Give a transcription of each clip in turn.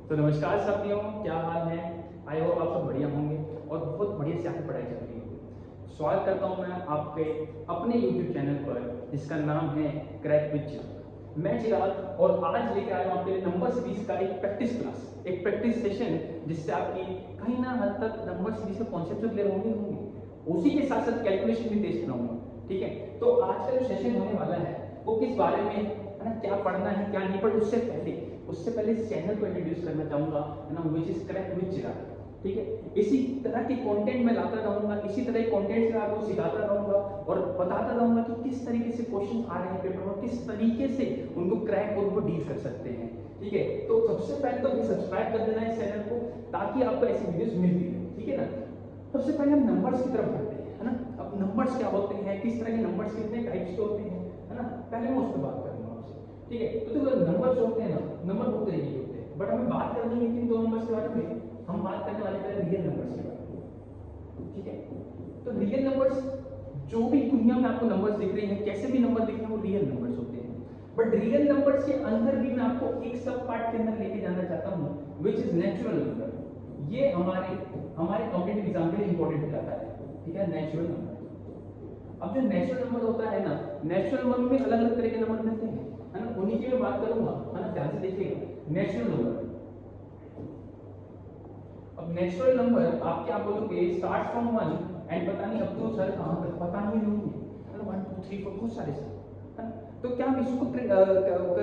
तो नमस्कार साथियों, क्या हाल है। आई होप आप सब बढ़िया होंगे और बहुत बढ़िया से आपकी पढ़ाई चल रही होगी। स्वागत करता हूं मैं आपके अपने YouTube चैनल पर जिसका नाम है क्रैक विद चिराग। मैं चिराग और आज लेकर आया हूं आपके लिए नंबर सीरीज का एक प्रैक्टिस क्लास, एक प्रैक्टिस सेशन जिससे आपकी कहीं ना हद तक नंबर सीरीज के कॉन्सेप्ट क्लियर होंगे। उसी के साथ साथ कैलकुलेशन भी तेज कराऊंगा। ठीक है, तो आज का जो सेशन होने वाला है वो किस बारे में है ना, क्या पढ़ना है क्या नहीं, पर उससे पहले इस चैनल को इंट्रोड्यूस करना चाहूंगा, है ना, व्हिच इज क्रैक विद चिराग। ठीक है, इसी तरह के कंटेंट मैं लाता रहूंगा, इसी तरह के कंटेंट से आपको सिखाता रहूंगा और बताता रहूंगा कि किस तरीके से क्वेश्चन आ रहे हैं पेपर में, किस तरीके से उनको क्रैक और उनको डील कर सकते हैं। ठीक है, तो सबसे पहले तो सब्सक्राइब कर देना इस चैनल को ताकि आपको ऐसी वीडियोस मिलती रहे। ठीक है ना, सबसे पहले हम नंबर्स की तरफ बढ़ते हैं, है ना। अब नंबर्स क्या होते हैं, किस तरह के नंबर्स, कितने टाइप्स के होते हैं, है ना, पहले मैं उस पर बात करूंगा आपसे। ठीक है, तो देखो नंबर्स होते हैं ना, नंबर बहुत तरीके के होते हैं, बट हमें बात करनी है किन दो नंबर्स के बारे में। हम बात करने वाले पहले रियल नंबर्स के बारे में। ठीक है, तो रियल नंबर्स जो भी दुनिया में आपको नंबर्स दिख रहे हैं, कैसे भी नंबर दिख रहे हैं, वो रियल नंबर्स होते हैं। बट रियल नंबर्स के अंदर भी मैं आपको एक सब पार्ट के अंदर लेके जाना चाहता हूँ, विच इज नेचुरल नंबर। ये हमारे हमारे कॉम्पिटिटिव एग्जाम के लिए इंपॉर्टेंट हो जाता है। ठीक है, नेचुरल नंबर। अब जो नेचुरल नंबर होता है ना, नेचुरल नंबर में अलग अलग तरह के नंबर मिलते हैं, है ना, उन्हीं की मैं बात करूंगा, है ना, ध्यान से देखिएगा। नेचुरल नंबर, अब नेचुरल नंबर आप क्या बोलोगे, स्टार्ट फ्रॉम 1 एंड पता नहीं अब तो सर कहां तक पता नहीं होंगे, है ना, 1 2 3 4 बहुत सारे सर, है ना। तो क्या हम इसको कर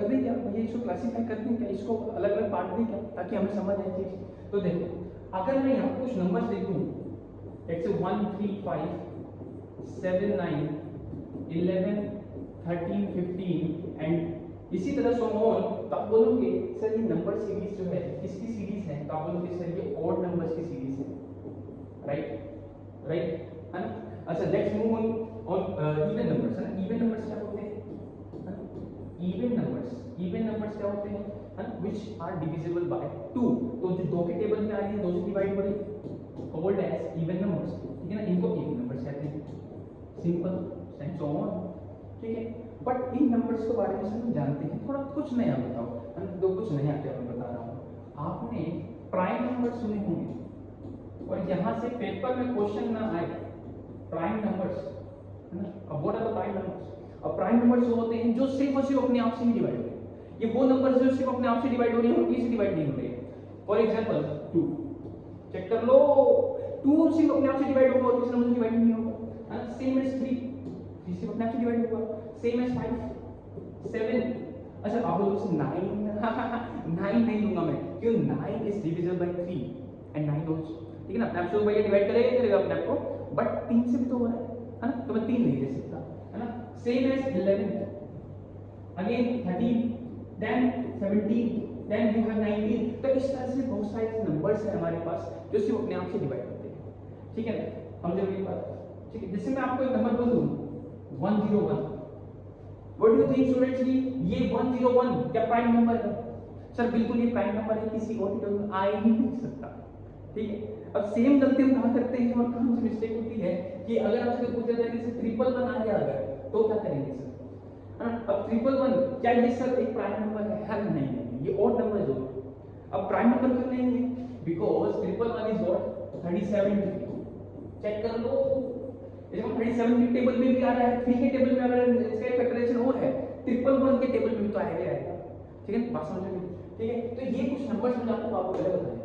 दें, क्या भैया इसको क्लासिफाई कर दें, क्या इसको अलग अलग बांट दें क्या, ताकि हमें समझ आए चीज। तो देखो, अगर मैं यहाँ कुछ नंबर्स लिख दूं, जैसे 1 3 5 7 9 11 13 15 एंड इसी तरह सो ऑन, तो आप बोलोगे सर ये नंबर सीरीज जो है किसकी सीरीज है, तो आप बोलोगे सर ये ऑड नंबर्स की सीरीज है। राइट राइट, है ना। अच्छा, let's move on even numbers, है ना। इवन नंबर्स क्या होते हैं, इवन नंबर्स क्या होते हैं, है ना, व्हिच आर डिविजिबल बाय 2। तो जो दो के टेबल में आ रही है, दो से डिवाइड हो रही है, कॉल्ड एज इवन नंबर्स। ठीक है ना, इनको इवन नंबर्स कहते हैं, सिंपल एंड सो ऑन। ठीक है, बट इन नंबर्स के बारे में हम जानते हैं थोड़ा कुछ नया बताओ, है ना, दो कुछ नया क्या मैं बता रहा हूँ। आपने प्राइम नंबर सुने होंगे और यहाँ से पेपर में क्वेश्चन ना आए, प्राइम नंबर्स, है ना। अब what are the prime numbers, अब प्राइम नंबर्स वो होते हैं जो सिर्फ और सिर्फ अपने आप से ही डिवाइड हो रहे हैं। ये वो नंबर्स जो सिर्फ अपने आप से डिवाइड हो रही है और किसी से डिवाइड नहीं हो रही है। फॉर एग्जांपल 2, चेक कर लो, 2 सिर्फ अपने आप से डिवाइड होगा और किसी नंबर से डिवाइड नहीं होगा, है ना। सेम एज 3 सिर्फ अपने आप से डिवाइड होगा, सेम एज 5 7। अच्छा, आप लोगों से 9 9 नहीं लूंगा मैं, क्यों, 9 is divisible by 3 and 9 also. ठीक है ना, अपने आप से भैया डिवाइड करेगा अपने आप को, बट 3 से भी तो हो रहा है ना, तो मैं 3 नहीं ले सकता, है ना। Same as 11, again 13, then 17, then you have 19। तो इस तरह से बहुत सारे नंबर्स हैं हमारे पास जो सिर्फ अपने आप से डिवाइड होते हैं। ठीक है ना, हम जब ये बात, ठीक है, जैसे मैं आपको एक नंबर बोल दूं 101, what do you think students, ये 101 क्या प्राइम नंबर है? सर बिल्कुल ये प्राइम नंबर है, किसी और की तरह आ ही नहीं सकता। ठीक है, अब सेम गलती हम कहां करते हैं और कहां से मिस्टेक होती है कि अगर आपसे पूछा जाए कि ट्रिपल वन आ गया अगर, तो क्या करेंगे सर, है ना। अब ट्रिपल वन क्या ये सर एक प्राइम नंबर है? हर नहीं है, ये ऑड नंबर है। अब प्राइम नंबर क्यों नहीं है? Because triple one is what 37। Check कर लो, देखो 37 के टेबल में भी आ रहा है, 3 के टेबल में आ रहा है, इसका फैक्टराइजेशन और है, ट्रिपल वन के टेबल में भी तो आएगा। ठीक है, बात समझ में? ठीक है, तो ये कुछ नंबर्स मैंने आपको पहले बताए थे।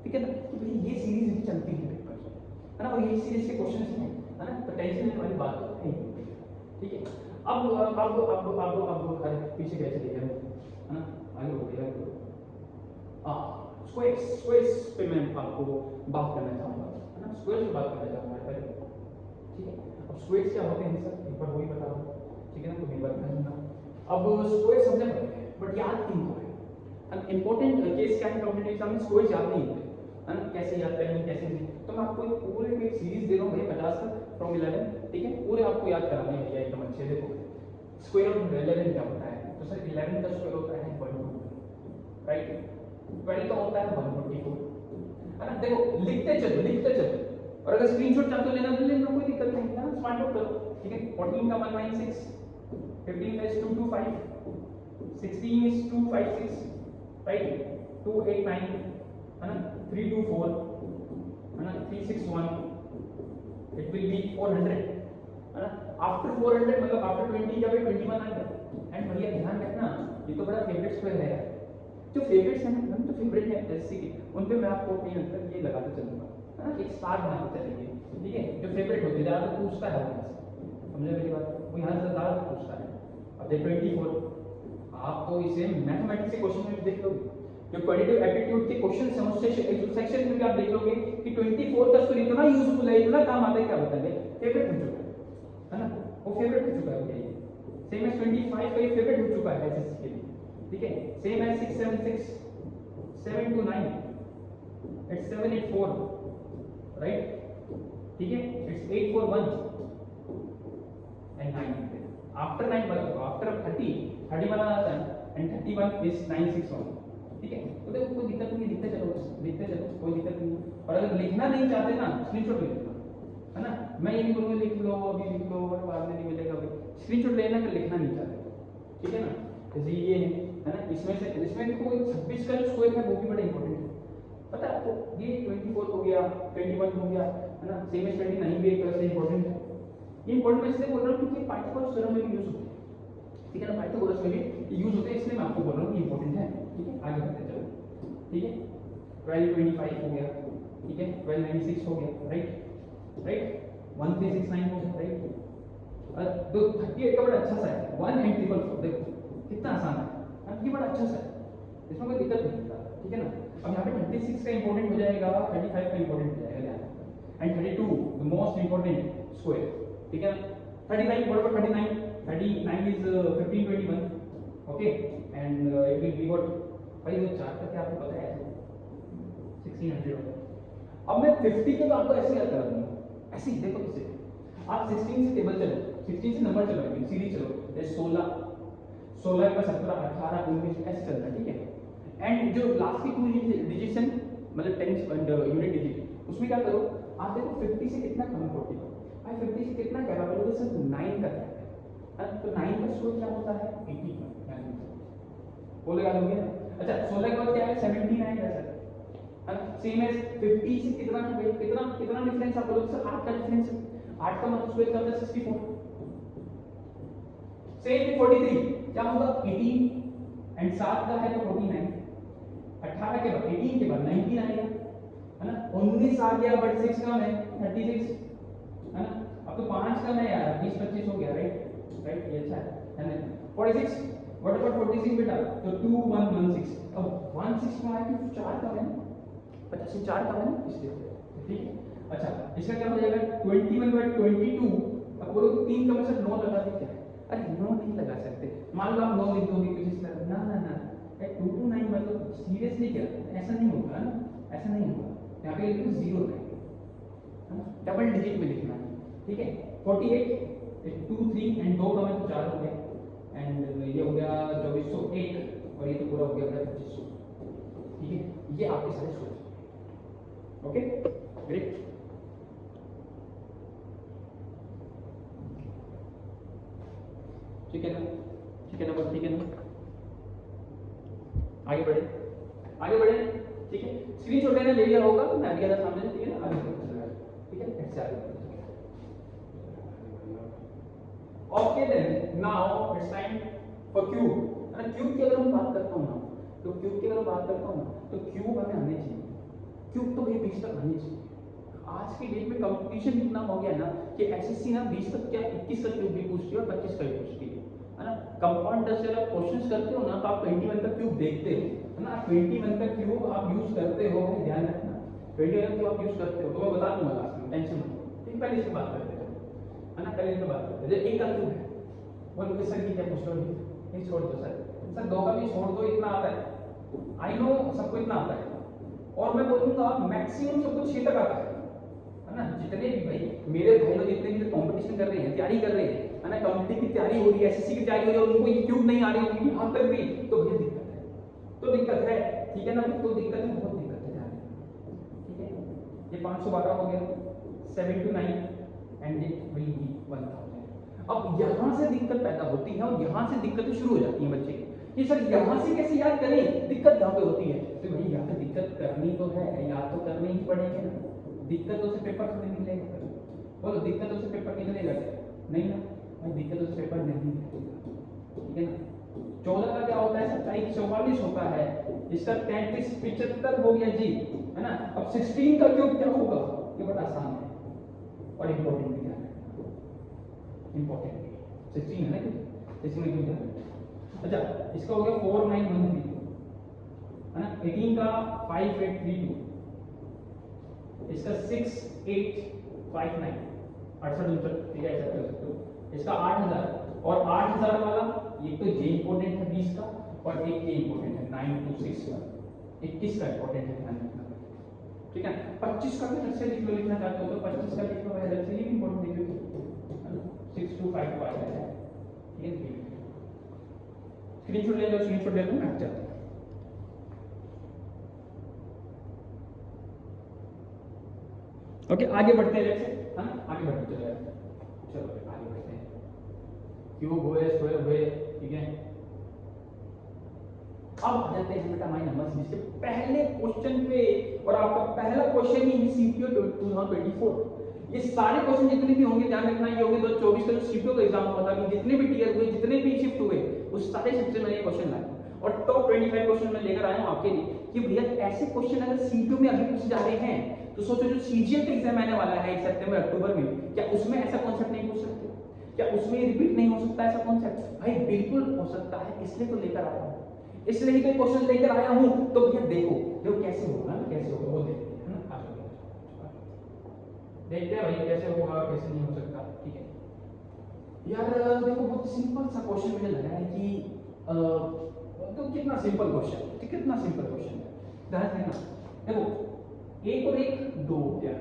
ठीक है ना, तो भाई ये सीरीज भी चलती है पेपर, है ना, और ये सीरीज के क्वेश्चंस हैं, है ना, तो टेंशन लेने वाली बात तो है ही। ठीक है, अब अरे पीछे कैसे देख रहे हो, है ना, आगे हो गया। हाँ, स्क्वायर्स पे मैं आपको बात करना चाहूँगा, है ना, स्क्वायर्स पे बात करना चाहूँगा पहले। ठीक है, अब स्क्वायर्स क्या होते हैं सर, एक बार वही बता दो। ठीक है ना, तो एक बार मैं समझा। अब स्क्वायर्स हमने पढ़े हैं, बट याद क्यों है? इंपॉर्टेंट केस क्या है कॉम्पिटिटिव एग्जाम में, स्क्वायर्स याद नहीं होते, है ना, कैसे याद करेंगे कैसे नहीं। तो मैं आपको एक पूरे एक सीरीज दे रहा हूँ भैया 50 तक फ्रॉम 11। ठीक है, पूरे आपको याद कराने हैं भैया एकदम अच्छे। देखो स्क्वायर ऑफ 11 क्या होता है, तो सर 11 का स्क्वायर होता है 122, राइट। 12 का होता है 144, है ना। देखो लिखते चलो, और अगर स्क्रीनशॉट चाहते हो लेना तो लेना, कोई दिक्कत नहीं, है ना, स्मार्ट नोट करो। ठीक है, 14 का 196, 15 का is 225, 16 is 256, राइट। 289 है ना, 324 है ना, 361, इट विल बी 400 है ना। आफ्टर 400 मतलब आफ्टर 20 जब 21 आएगा। एंड भैया ध्यान रखना, ये तो बड़ा फेवरेट स्क्वायर है। जो फेवरेट्स हैं ना, तो फेवरेट है एससी के, उन पे मैं आपको अपनी आंसर ये लगाते चलूंगा है ना, एक स्टार बनाते चलेंगे, ठीक है। जो फेवरेट होते हैं ज़्यादा पूछता है वहाँ से, समझे मेरी बात, वो यहाँ से ज़्यादा पूछता है। अब जब 24 आप तो इसे मैथमेटिक्स के क्वेश्चन में देख लोगे, जो क्वालिटेटिव एप्टीट्यूड के क्वेश्चन है उससे सेक्शन में भी आप देख लोगे कि 24 का स्कोर इतना यूजफुल है, इतना काम आता है, क्या बताएंगे, फेवरेट हो चुका है ना, वो फेवरेट हो चुका है भैया। ये सेम एज 25 का ये फेवरेट हो चुका है एसएससी के लिए, ठीक है। सेम एज 676 729 इट्स 784 राइट, ठीक है, इट्स 841 एंड 9 आफ्टर 9 मतलब आफ्टर 30 वाला आता है एंड 31 इज 961, ठीक है। तो देखो कोई दिक्कत नहीं है, लिखते चलो कोई दिक्कत नहीं है। और अगर लिखना नहीं चाहते ना स्क्रीनशॉट ले लेना है ना, मैं ये नहीं बोलूंगा लिख लो अभी, लिख लो और बाद में नहीं मिलेगा अभी, स्क्रीनशॉट लेना अगर लिखना नहीं चाहते, ठीक है ना। जैसे ये है ना, इसमें देखो 26 का जो स्क्वायर है वो भी बड़ा इंपॉर्टेंट है, पता है आपको। ये 24 हो गया, 21 हो गया है ना, सेम एज 29 भी एक तरह से इंपॉर्टेंट है। ये इंपॉर्टेंट मैं इसलिए बोल रहा हूँ क्योंकि पाइथागोरस थ्योरम में भी यूज होते हैं, ठीक है ना, पाइथागोरस में भी यूज होते हैं, इसलिए मैं आपको बोल रहा हूँ कि इंपॉर्टेंट है, ठीक है। आगे बढ़ते चलो, ठीक है। 1225 हो गया, ठीक है, 1296 हो गया, राइट 1369 हो गया, राइट। तो 38 का बड़ा अच्छा सा है, 1 एंड 444, देखो कितना आसान है, ये बड़ा अच्छा सा है, इसमें कोई दिक्कत नहीं होता, ठीक है ना। अब यहाँ पे 36 का इंपॉर्टेंट हो जाएगा, 35 का इंपॉर्टेंट हो जाएगा, and 32 the most important square, ठीक है ना। 39 what about 39 is 1521, okay, and it will be what, भाई वो 4 का क्या आपको पता है 1600 होगा। अब मैं 50 के तो आपको ऐसे याद करा दूंगा, ऐसे ही देखो इसे, आप 16 से टेबल चलो, 16 से नंबर चलो, सीरीज चलो, जैसे 16 का 17 18 19 ऐसे चलता है, ठीक है। एंड जो लास्ट की 2 डिजिट्स हैं मतलब 10 एंड यूनिट डिजिट, उसमें क्या करो आप देखो 50 से कितना कम है 40 भाई, 50 से कितना क्या बराबर होगा, सिर्फ 9 का है, तो 9 का स्क्वायर क्या होता है 80, बोले याद हो गया। अच्छा 16 के बाद क्या है 79 है सर, सेम एज 50 से कितना डिफरेंस आप बोलोगे सर 8 का डिफरेंस है, 8 का मतलब स्क्वायर क्या होता है 64। सेम 43 क्या होगा 18 एंड 7 का है तो 49, 18 के बाद 18 के बाद 19 आएगा है ना, 19 आ गया बट 6 कम है 36 है ना। अब तो 5 कम है यार, 20 25 हो गया, राइट ये अच्छा है ना। 46 व्हाट अबाउट 46 बेटा, तो 2116, अब 16 में आया कि 4 कम है, 50 से 4 कम है ना, इसलिए ठीक है। अच्छा इसका क्या हो जाएगा 21 बाय 22, अब बोलो कि 3 कम से 9 लगा दे क्या, अरे 9 नहीं लगा सकते, मान लो आप 9 लिख दोगे कुछ इस तरह, ना 229 मतलब सीरियसली क्या, ऐसा नहीं होगा ना, ऐसा नहीं होगा, यहाँ पे लिखो 0 है ना, डबल डिजिट में लिखना है, ठीक है। 48 2 3 एंड 2 कम है तो 4 हो गया, एंड ये हो गया 2401 और ये तो पूरा हो गया 2500, ठीक है। ये आपके सारे सोच, ओके ग्रेट। ठीक है ना, ठीक है ना, ठीक है ना, आगे बढ़े, ठीक है। स्क्रीनशॉट लेना ले लिया होगा, मैं आगे वाला सामने, ठीक है ना, आगे ठीक है, ऐसे आगे। Okay then now it's time for cube, है ना। क्यूब की अगर हम बात करता हूँ ना, तो क्यूब की अगर बात करता हूँ ना, तो क्यूब हमें आने चाहिए, क्यूब तो भैया 20 तक आने चाहिए। आज की डेट में कंपटीशन इतना हो गया ना कि एसएससी ना 20 तक क्या 21 का क्यूब भी पूछती है और 25 का भी पूछती है ना। कंपाउंड से अगर क्वेश्चंस करते हो ना तो आप 21 का क्यूब देखते हो है ना, 21 का क्यूब आप यूज करते हो, ध्यान रखना 21 का आप यूज करते हो, तो मैं बता दूंगा लास्ट में, टेंशन मत लो, ठीक। पहले इसकी बात करते हैं है ना, पहले इसकी बात करते हैं। एक का क्यूब है वो लोग सर की क्या पूछ रहे हो, नहीं छोड़ दो सर 2 का भी छोड़ दो, इतना आता है, आई नो सबको इतना आता है, और मैं बोलूंगा मैक्सिमम सबको 6 तक आता है ना। जितने भी भाई मेरे भाई लोग जितने भी कंपटीशन कर रहे हैं, तैयारी कर रहे हैं है ना, कॉम्पिटिटिव की तैयारी हो रही है, एसएससी की तैयारी हो रही है, और उनको ये क्यूब नहीं आ रही होगी यहाँ तक भी, तो भैया दिक्कत है, ठीक है ना, तो दिक्कत है, बहुत दिक्कत है, ध्यान रखना, ठीक है। ये 512 हो गया, 7 to 9 and it will be 1000। अब यहाँ से दिक्कत पैदा होती है और यहाँ से दिक्कतें शुरू हो जाती हैं बच्चे, कि सर यहाँ से कैसे याद करें, दिक्कत जहाँ पे होती है तो भाई यहाँ पे दिक्कत करनी तो है, याद तो करनी ही पड़ेगी ना, दिक्कतों से पेपर थोड़ी निकलेगा, बोलो दिक्कतों से पेपर निकलेगा नहीं ना भाई, दिक्कतों से पेपर नहीं निकलेगा, ठीक है ना। 14 का क्या होता है, 27 44 होता है, इसका 33 75 हो गया जी, है ना। अब 16 का क्यूब क्या होगा, ये बड़ा आसान है और इम्पोर्टेंट भी है, इम्पोर्टेंट 16 है ना, क्योंकि इसमें क्यों ध्यान। अच्छा इसका हो गया 4913, है ना। 18 का 5832, इसका 6859, 68 ठीक है, ऐसा कर सकते हो। इसका 8000 और 8000 वाला एक तो ये इंपॉर्टेंट है 20 का, और एक ये इंपॉर्टेंट है 926 का, 21 का इंपॉर्टेंट है, ध्यान रखना, ठीक है। 25 का भी अलग से लिख लो, लिखना चाहते हो तो 25 का लिख लो अलग से, ये भी इंपॉर्टेंट लिख लो, 6255 है, ठीक है। स्क्रीनशॉट ले लो, स्क्रीनशॉट ले लो ना, चलो ओके आगे बढ़ते हैं जैसे, है ना, आगे बढ़ते चलो यार, चलो आगे बढ़ते हैं, क्यों हुए सोए हुए, ठीक है। अब आ जाते हैं बेटा हमारे नंबर सीरीज के पहले क्वेश्चन पे, और आपका पहला क्वेश्चन ही है सीपीओ 2024। ये सारे क्वेश्चन जितने भी होंगे ध्यान रखना, ये होंगे 2024 का जो सीपीओ का एग्जाम हुआ था, जितने भी टीयर हुए, जितने भी शिफ्ट हुए, उस सारे शिफ्ट से मैंने क्वेश्चन लाया और टॉप 25 क्वेश्चन मैं लेकर आया हूं आपके लिए कि भैया ऐसे क्वेश्चन अगर सीपीओ में अभी पूछे जा रहे हैं तो सोचो जो सीजीएल का एग्जाम आने वाला है 1 सितंबर अक्टूबर में, क्या उसमें ऐसा कॉन्सेप्ट नहीं पूछ सकते, क्या उसमें रिपीट नहीं हो सकता ऐसा कॉन्सेप्ट, भाई बिल्कुल हो सकता है, इसलिए तो लेकर आया हूं, इसलिए ही तो क्वेश्चन लेकर आया हूं। तो भैया देखो देखो कैसे होगा ना, कैसे होगा वो देखते हैं, है ना। देखते हैं भाई कैसे होगा कैसे नहीं हो सकता, ठीक है यार। देखो बहुत सिंपल सा क्वेश्चन मुझे लगा है कि तो कितना सिंपल क्वेश्चन है, कितना सिंपल क्वेश्चन है, ध्यान देना। देखो एक और एक दो क्या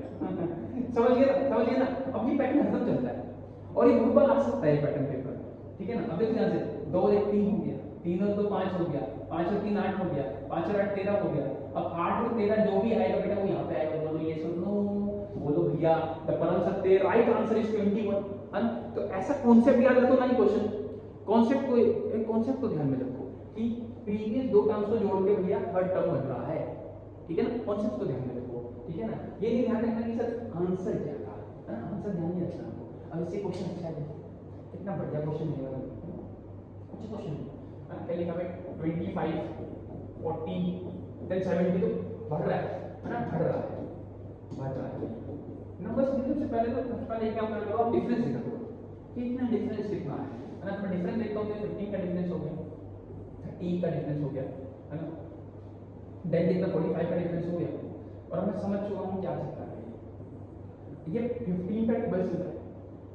समझिए ना, अब ये पैटर्न हरदम चलता है और ये बहुत बार आ सकता है पैटर्न पेपर, ठीक है ना। अब देखो ध्यान से, 2 और 1 3 हो गया, 3 और 2 5 हो गया, 5 और 3 8 हो गया, 5 और 8 13 हो गया। अब 8 और 13 जो भी आएगा बेटा वो यहाँ पे आएगा, बोलो ये सुन लो, बोलो भैया द सकते हैं राइट आंसर इज 21, है ना। तो ऐसा कॉन्सेप्ट याद रखो ना, क्वेश्चन कॉन्सेप्ट को ध्यान में रखो कि प्रीवियस दो टर्म्स को जोड़ के भैया थर्ड टर्म बन रहा है, ठीक है ना। कॉन्सेप्ट को ध्यान में रखो, ठीक है ना। ये नहीं ध्यान रखना कि सर आंसर क्या था, है ना, आंसर ध्यान नहीं रखना। अब इससे क्वेश्चन अच्छा है, कितना बढ़िया क्वेश्चन है, अच्छा क्वेश्चन है, क्या लिखा है 25 40 देन 70 तो बढ़ रहा है ना, बढ़ रहा है। नंबर से पहले तो सबसे पहले क्या कर लो, आप डिफरेंस लिख दो, कितना डिफरेंस लिखना है ना। तो डिफरेंस देखता हूं तो 15 का डिफरेंस हो गया, 30 का डिफरेंस हो गया, है ना। देन देखना 45 का डिफरेंस हो गया, और मैं समझ चुका हूं क्या आ सकता है, ये 15 का टेबल से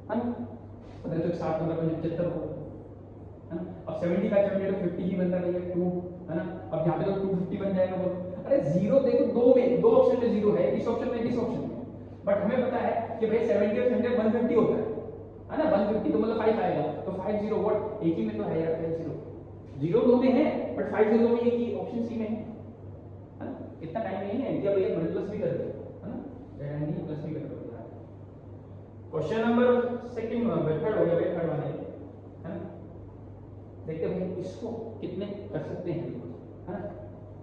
है ना, पता है तो 60 15 75 हो, है ना। अब 75 70 तो 50 ही बनता है 2, है ना। अब यहाँ पे तो 250 बन जाएगा, बोलो अरे जीरो देखो, दो ऑप्शन में जीरो है, इस ऑप्शन में इस ऑप्शन में, बट हमें पता है कि भाई 70 और 100 150 होता है ना। 150 तो मतलब 5 आएगा, तो 5 0 व्हाट, एक ही में तो है यार, 5 0 जीरो दो में है, बट 5 0 में एक ही ऑप्शन सी में है ना। इतना टाइम नहीं है कि भैया प्लस भी कर दो, है ना, नहीं प्लस भी कर दो। क्वेश्चन नंबर सेकंड थर्ड हो गया, थर्ड वाले, है ना। देखते भाई इसको कितने कर सकते हैं, है ना।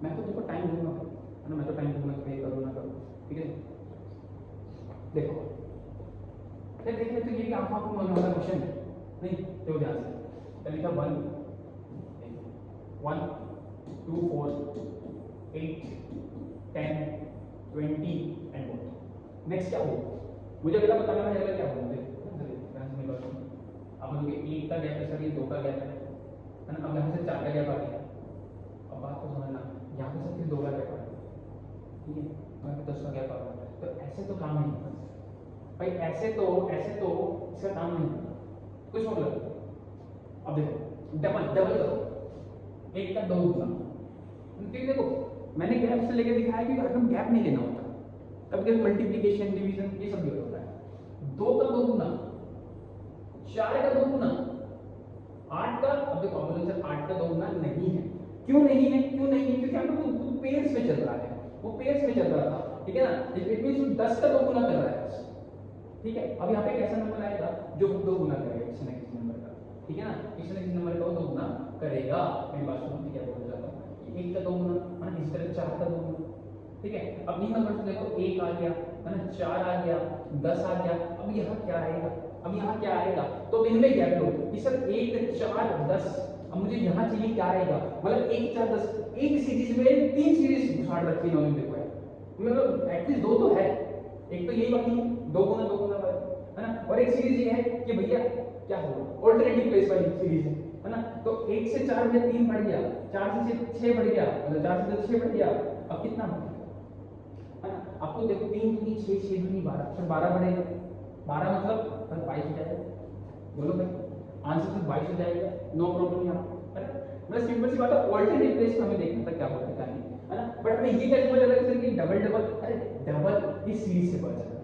मैं तो देखो टाइम दूंगा, है ना, मैं तो टाइम दूंगा, तो ये करो ना करो, ठीक है। देखो फिर देखिए तो ये भी आपको वाला क्वेश्चन है नहीं, तो ध्यान से लिखा 1 1 2 4 8 10 20 एंड 1। नेक्स्ट क्या होगा मुझे पता बताना है, क्या होगा अब मुझे 1 का गैप है सर, ये 2 का गैप है ना। अब यहाँ से 4 का गैप आ गया, अब बात को समझना, यहाँ पे से फिर 2 का गैप आ गया, ठीक है, यहाँ पे 10 का गैप आ गया। तो ऐसे तो काम नहीं होगा भाई, ऐसे तो इसका काम नहीं होगा, कुछ मतलब। अब देखो डबल करो, 1 का 2 गुना, देखो मैंने गैप से लेके दिखाया कि हरदम गैप नहीं लेना होता, कभी कभी मल्टीप्लिकेशन डिवीजन ये सब भी होता है। 2 का 2 गुना, 4 का 2 गुना, 8 का, अब देखो सर 8 का 2 गुना नहीं है, क्यों नहीं है, क्योंकि यहाँ पे वो पेयर्स में चल रहा है, वो पेयर्स में चल रहा था, ठीक है ना। इट मींस 10 का 2 गुना कर रहा है, ठीक है। अब यहाँ पे कैसा नंबर आएगा जो 2 गुना करेगा किसी न किसी नंबर का, ठीक है ना, किसी न किसी नंबर का 2 गुना करेगा। मेरी बात सुनो, क्या बोल रहा था कि 1 का 2 गुना है ना, इस तरह 4 का 2 गुना, ठीक है। अब इन नंबर से देखो 1 आ गया है ना, 4 आ गया, 10 आ गया। अब यहाँ क्या आएगा, अब यहाँ क्या आएगा, तो इनमें क्या लो कि सर 1 4 10, अब मुझे यहाँ चाहिए क्या आएगा, मतलब 1 4 10, एक सीरीज में 3 सीरीज घुसाड़ रखी है इन्होंने, देखो यार, मतलब एटलीस्ट 2 तो है, एक तो यही वाली है 2 गुना 2 गुना वाली, है ना, और एक सीरीज ये है कि भैया क्या होगा ऑल्टरनेटिव प्लेस वाली सीरीज है ना। तो 1 से 4 में 3 बढ़ गया, 4 से 6 बढ़ गया, मतलब 4 से 6 बढ़ गया, अब कितना बढ़ गया, है ना। आपको देखो 3 दूनी 6, 6 दूनी 12, फिर 12 बढ़ेगा, 12 मतलब 22 हो जाएगा, बोलो भाई आंसर तो 22 हो जाएगा, नो प्रॉब्लम यहाँ, है ना। मतलब सिंपल सी बात है, ऑल्टरनेटिव प्लेस हमें देखना था क्या होता है क्या नहीं, है ना। बट हमें ये क्या समझ आ रहा है सर कि डबल डबल, अरे डबल इस सीरीज से पता चला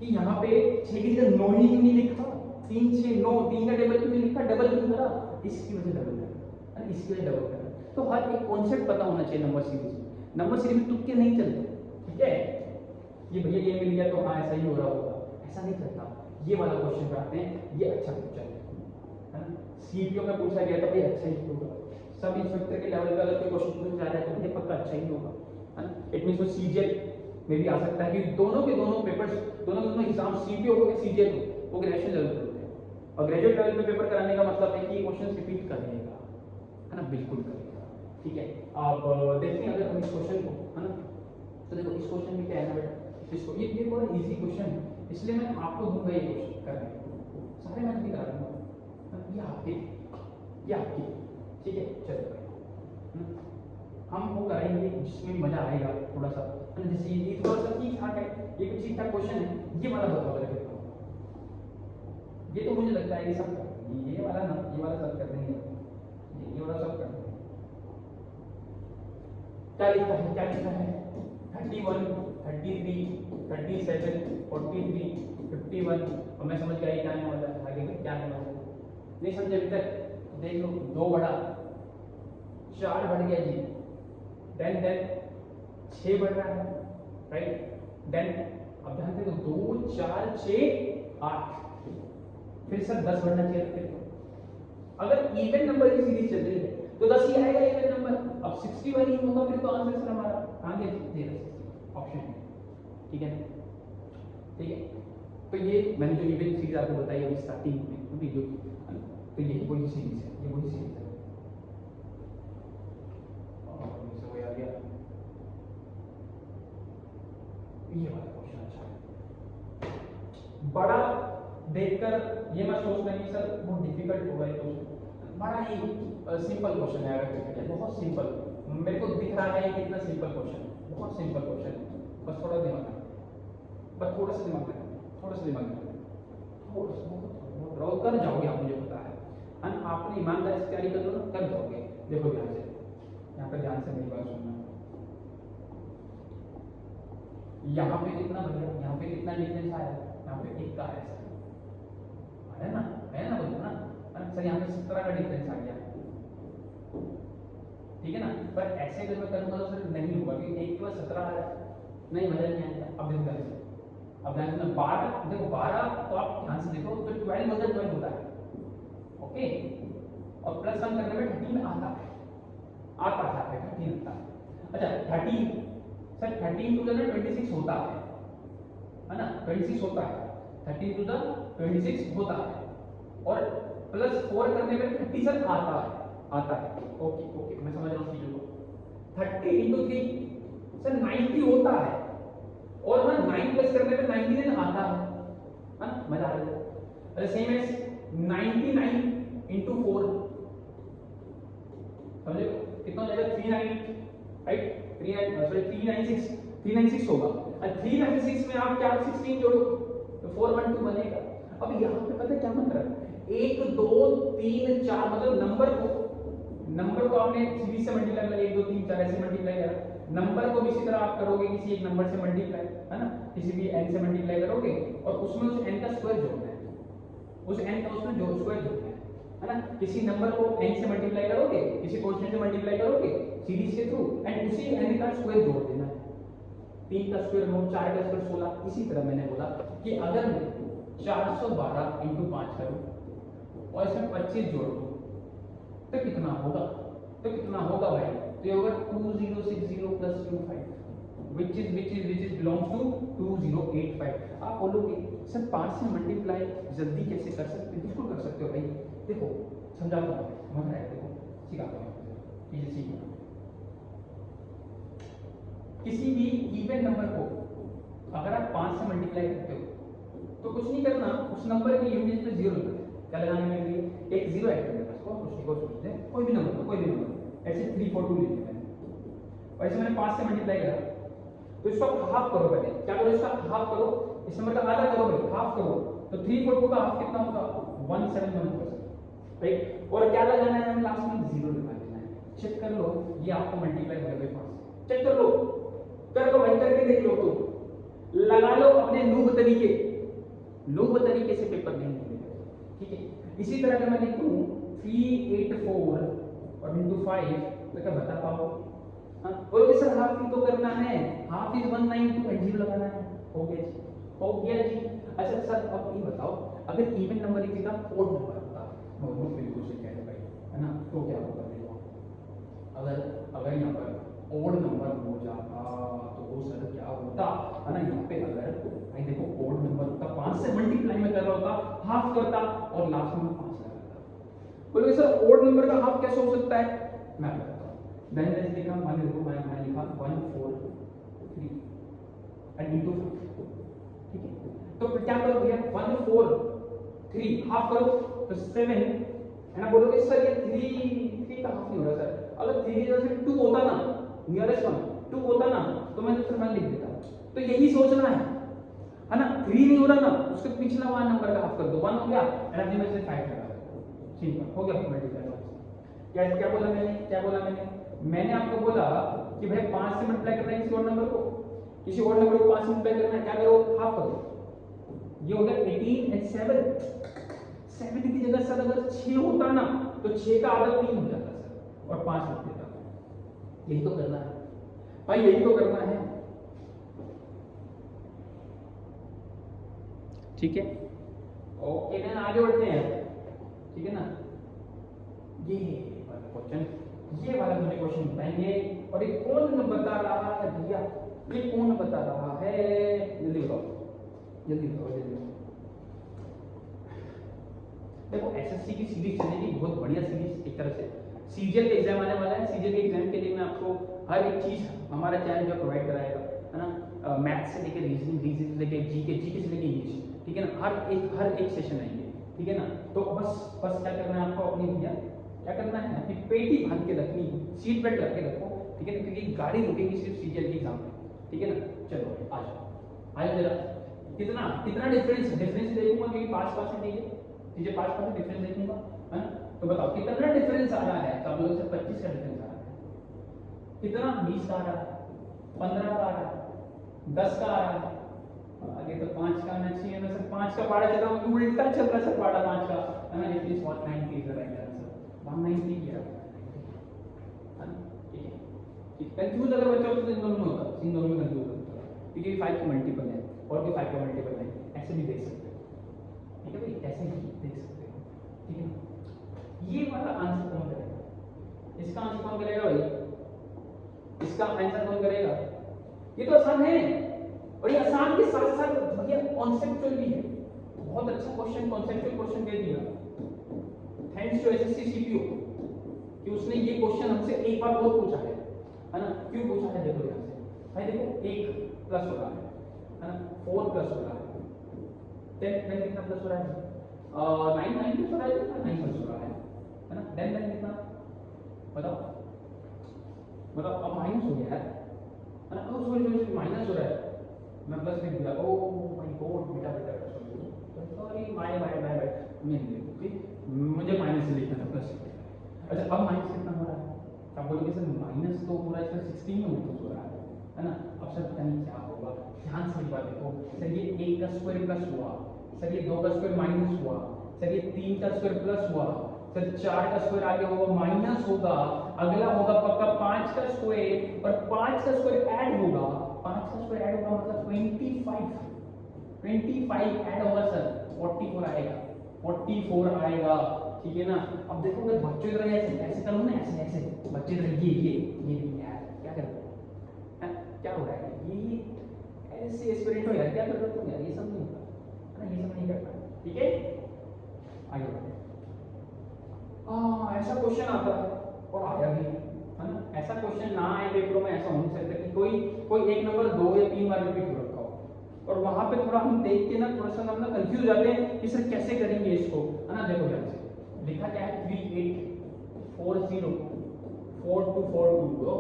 कि यहाँ पे 6 की जगह 9 ही क्यों नहीं लिखा, 3 6 9, 3 का टेबल क्यों नहीं लिखा, डबल क्यों करा, इसकी वजह डबल करा, है, इसकी वजह डबल करा। तो हर एक कॉन्सेप्ट पता होना चाहिए नंबर सीरीज में, नंबर सीरीज में तुक्के नहीं चलते, ठीक है। ये भैया ये मिल गया तो हाँ ऐसा ही हो रहा होगा, ऐसा नहीं चलता। ये वाला क्वेश्चन कराते हैं, ये अच्छा पूछा है ना, सीपीओ में पूछा गया तो भाई अच्छा ही होगा, सब इंस्पेक्टर के लेवल पे अगर कोई क्वेश्चन पूछा जा रहा है तो मुझे पक्का अच्छा ही होगा, है ना। इट मींस वो सीजीएल में भी आ सकता है, क्योंकि दोनों के दोनों पेपर्स, दोनों के दोनों एग्जाम सीपीओ हो या सीजीएल हो, वो ग्रेजुएशन लेवल पे होते हैं, और ग्रेजुएट लेवल पे पेपर कराने का मतलब है कि क्वेश्चन रिपीट करेगा, है ना, बिल्कुल करेगा, ठीक है। अब देखते हैं अगर हम इस क्वेश्चन को, है ना, तो देखो इस क्वेश्चन में क्या है ना बेटा, इसको ये बहुत इजी क्वेश्चन है, इसलिए मैं आपको दूंगा ये क्वेश्चन करने, सारे मैं नहीं करा दूंगा, ये आपकी, ठीक है। चलो हम वो कराएंगे जिसमें मजा आएगा थोड़ा सा, है ना। जैसे ये थोड़ा सा ठीक ठाक है, ये भी ठीक ठाक क्वेश्चन है, ये वाला बताओ जरा कितना, ये तो मुझे लगता है ये सब ये वाला ना, ये वाला सब कर देंगे, ये वाला सब कर देंगे। क्या लिखा है, क्या लिखा है, 31 33 37 43 51, और मैं समझ गया क्या आने वाला है, आगे क्या आने वाला है, नहीं समझे अभी तक, देख लो 2 बढ़ा, 4 बढ़ गया जी, देन 6 बढ़ रहा है, राइट, देन अब ध्यान से 2 4 6 8, फिर सर 10 बढ़ना चाहिए, फिर अगर इवन नंबर की सीरीज चल रही है तो 10 ही आएगा इवन नंबर, अब 61 ही होगा, फिर तो आंसर सर हमारा आगे दे रहा ऑप्शन, ठीक है, ठीक है। तो ये मैंने जो इवन सीरीज आपको बताई अभी स्टार्टिंग में वीडियो की, तो ये वही सीरीज है, ये वही सीरीज है, आ गया ये वाला क्वेश्चन अच्छा है, बड़ा देखकर ये मत सोचना कि सर बहुत डिफिकल्ट होगा ये क्वेश्चन, बड़ा ही सिंपल क्वेश्चन है, अगर बहुत सिंपल, मेरे को दिख रहा है कि इतना सिंपल क्वेश्चन, बहुत सिंपल क्वेश्चन है, बस थोड़ा दिमाग है, बस थोड़ा सा दिमाग है, थोड़ा सा दिमाग है, थोड़ा सा कर जाओगे आप, मुझे पता है, आपने ईमानदारी से तैयारी कर लो ना, कर जाओगे। देखो ध्यान से, यहाँ पे ध्यान से मेरी बात सुनना, यहाँ पे कितना बढ़िया, यहाँ पे कितना डिफरेंस आया, यहाँ पे 1 का है ना, है ना, बोलो ना सर, यहाँ पे 17 का डिफरेंस आ गया, ठीक है ना। पर ऐसे अगर मैं करूंगा तो सर नहीं होगा, क्योंकि 1 + 17 नहीं, मजा नहीं आएगा। अब देखो ध्यान से, अब ध्यान से 12, देखो 12 तो आप ध्यान से देखो तो 12 + 12 होता है, ओके, और प्लस 1 करने में 13 आता है, 13 आता है, अच्छा 13 सर 13 टू द 26 होता है ना, 26 होता है, 13 टू द 26 होता है, और +4 करने में 30 सर आता है, ओके ओके, मैं समझ रहा हूँ चीजों को। 30 × 3 सर 90 होता है, और ना 9 प्लस करने में 99 आता है ना, मजा आ रहा है। अच्छा सेम एज 99 × 4, समझे कितना हो जाएगा, 39, राइट, 396 होगा, और 396 में आप क्या 16 जोड़ो तो 412 बनेगा। अब यहाँ पे पता है क्या मतलब, 1 2 3 4, मतलब नंबर को आपने सीरीज से मल्टीप्लाई किया, 1 2 3 4 ऐसे मल्टीप्लाई करा, नंबर को भी इसी तरह आप करोगे, किसी एक नंबर से मल्टीप्लाई, है ना, किसी भी n से मल्टीप्लाई करोगे, और उसमें उस n का स्क्वायर जोड़ना है, उस n का उसमें जो स्क्वायर जोड़ना है ना, किसी नंबर को n से मल्टीप्लाई करोगे, किसी कांस्टेंट से मल्टीप्लाई करोगे सीरीज के थ्रू, एंड उसी n का स्क्वायर जोड़ देना है, 3 का स्क्वायर 9, 4 का स्क्वायर 16। इसी तरह मैंने बोला कि अगर मैं 412 × 5 करूं और इसमें 25 जोड़ दूं, तो कितना होगा, भाई, तो ये होगा 2060 plus 25 which is belongs to 2085। आप बोलोगे सर 5 से मल्टीप्लाई जल्दी कैसे कर सकते हैं? बिल्कुल कर सकते हो भाई, देखो समझाता हूँ, मजा है, देखो सिखाता हूँ, चीजें सीखो। किसी भी इवन नंबर को अगर आप 5 से मल्टीप्लाई करते हो तो कुछ नहीं करना, उस नंबर के यूनिट पे जीरो लगाना है। क्या लगाने के लिए? एक जीरो ऐड करने का, उसको सोचते हैं कोई भी नंबर, ऐसे 342 ले लेते हैं, और इसे मैंने 5 से मल्टीप्लाई करा, तो इसको हाफ करो पहले। क्या करो? इसका हाफ करो, इस नंबर का आधा करो भाई, हाफ करो, तो 342 का हाफ कितना होगा? 171%, राइट। और क्या लगाना है? हमें लास्ट में जीरो लगा देना है। चेक कर लो, ये आपको मल्टीप्लाई हो गया 5। चेक कर लो भाई, करके देख लो, तो लगा लो अपने नूब तरीके से पेपर नहीं मिलेगा, ठीक है। इसी तरह अगर मैं लिखूं 384 और इंटू 5, तो क्या बता पाओ? बोलोगे सर हाफ ही तो करना है, हाफ इज 192 एंड जीरो लगाना है। हो गया जी। अच्छा सर अब ये बताओ, अगर इवन नंबर की जगह ओड नंबर होता, बिल्कुल सही कह रहे भाई, है ना, तो क्या होगा? अगर यहाँ पर ओड नंबर हो जाता तो वो सर क्या होता, है ना, यहाँ पे अगर भाई देखो ओड नंबर होता, 5 से मल्टीप्लाई में कर रहा होता, हाफ करता और लास्ट में 5 लगाता। बोलोगे सर ओड नंबर का हाफ कैसे हो सकता है? मैं बताता हूँ। मैंने लिखा 1 देखो, मैंने लिखा 143 एंड इनटू 5, ठीक है। तो फिर क्या करो भैया? 143 हाफ करो तो 7, है ना। बोलोगे सर ये 3 का हाफ नहीं हो रहा सर, अगर 3 की जगह 2 होता ना, नियरेस्ट वन 2 होता ना, तो मैं तो मैं लिख देता। तो यही सोचना है ना। 3 नहीं हो रहा ना, उसके पिछला वाला नंबर का हाफ कर दो, 1 हो गया, एनर्जी में से 5 लगा दो, सिंपल हो गया मल्टीप्लाई। क्या बोला मैंने आपको बोला कि भाई 5 से मल्टीप्लाई करना है किसी और नंबर को, 5 से मल्टीप्लाई करना है, क्या करो? हाफ करो। ये हो गया 18 एंड 7 की जगह सर अगर 6 होता ना, तो 6 का आधा 3 हो जाता सर, और 5 लिख देता। यही तो करना है भाई, यही तो करना है, ठीक है। ओके देन आगे बढ़ते हैं, ठीक है ना। ये वाला मुझे क्वेश्चन बताएंगे, और ये कौन बता रहा है भैया? ये कौन बता रहा है? जल्दी बताओ। देखो एसएससी की सीरीज चलेगी, बहुत बढ़िया सीरीज एक तरह से। सीजीएल का एग्जाम आने वाला है, सीजीएल के एग्जाम के लिए मैं आपको हर एक चीज हमारा चैनल जो प्रोवाइड कराएगा, है ना। मैथ्स से लेकर रीजनिंग से लेकर जीके से लेकर इंग्लिश, ठीक है ना। हर एक सेशन आएंगे, ठीक है ना। तो बस क्या करना है आपको? अपनी भैया क्या करना है? अपनी पेटी बांध के रखनी, सीट बेल्ट रख के रखो, ठीक है ना, क्योंकि गाड़ी रुकेगी सिर्फ सीजीएल के एग्जाम में, ठीक है ना। चलो आ जाओ जरा। कितना डिफरेंस देखूंगा, क्योंकि 5% है, चीजें 5% डिफरेंस देखूंगा, है ना। तो बताओ कितना डिफरेंस आ रहा है? तो आप लोगों से 25 का डिफरेंस आ रहा है, कितना? 20 का आ रहा है, 15 का आ रहा है, 10 का आ रहा है, आगे तो 5 का आना चाहिए ना सर। 5 का पारा चल रहा है, उल्टा चल रहा है सर पारा 5 का, है ना। It is 190 is the right answer, 190 किया, है ना, ठीक है। कंफ्यूज अगर बच्चा हो तो इन दोनों में होगा, इन दोनों में कंफ्यूज होता है, क्योंकि 5 का मल्टीपल है और भी 5 का मल्टीपल है, ऐसे भी देख सकते हो, ठीक है भाई, ऐसे भी देख सकते हो, ठीक है। ये वाला आंसर कौन करेगा? इसका आंसर कौन करेगा भाई? इसका आंसर कौन करेगा? ये तो आसान है, और ये आसान के साथ साथ भैया कॉन्सेप्चुअल भी है। बहुत अच्छा क्वेश्चन, कॉन्सेप्चुअल क्वेश्चन दे दिया, थैंक्स टू एसएससी सीपीओ कि उसने ये क्वेश्चन हमसे एक बार बहुत पूछा है ना। क्यों पूछा है? देखो ध्यान से भाई, देखो 1 प्लस हो रहा है ना, 4 प्लस हो रहा है, 10 कितना प्लस हो रहा है? 9 प्लस हो रहा है, 9 प्लस हो रहा है ना। 10 कितना बताओ? अब माइनस हो गया है ना। सॉरी माइनस हो रहा है, मैं प्लस लिख दिया। ओह माय गॉड, बेटा सॉरी, बाय मैं मुझे माइनस लिखना था, प्लस। अच्छा अब माइनस कितना हो रहा है? आप बोलोगे सर माइनस तो पूरा इसका 16 में हो रहा है ना। अब सर पता नहीं क्या होगा, ध्यान से बात देखो। सर ये 1 का स्क्वायर प्लस हुआ, सर ये 2 का स्क्वायर माइनस हुआ, सर ये 3 का स्क्वायर प्लस हुआ, सर 4 का स्क्वायर आगे होगा माइनस होगा, अगला होगा पक्का 5 का स्क्वायर, और 5 का स्क्वायर ऐड होगा, 5 का स्क्वायर ऐड होगा मतलब 25 ऐड होगा सर, 44 आएगा, 44 आएगा, ठीक है ना। अब देखो अगर बच्चों की तरह ऐसे ऐसे करूँ ना, ऐसे ऐसे बच्चे की तरह ये यार क्या कर रहे हो, क्या हो रहा है, ये ऐसे एस्पिरेंट हो यार, क्या कर रहे हो तुम यार, ये सब नहीं होता है ना, ये सब नहीं करना, ठीक है। आगे बढ़ते हैं। ऐसा क्वेश्चन आता है और आया भी है ना, ऐसा क्वेश्चन ना आए पेपरों में, ऐसा हो नहीं सकता कि कोई एक नंबर 2 या 3 बार रिपीट हो रखा हो और वहां पे थोड़ा हम देख के ना थोड़ा सा हम ना कंफ्यूज हो जाते हैं कि सर कैसे करेंगे इसको, है ना। देखो ध्यान से लिखा क्या है, 3840 4242, दो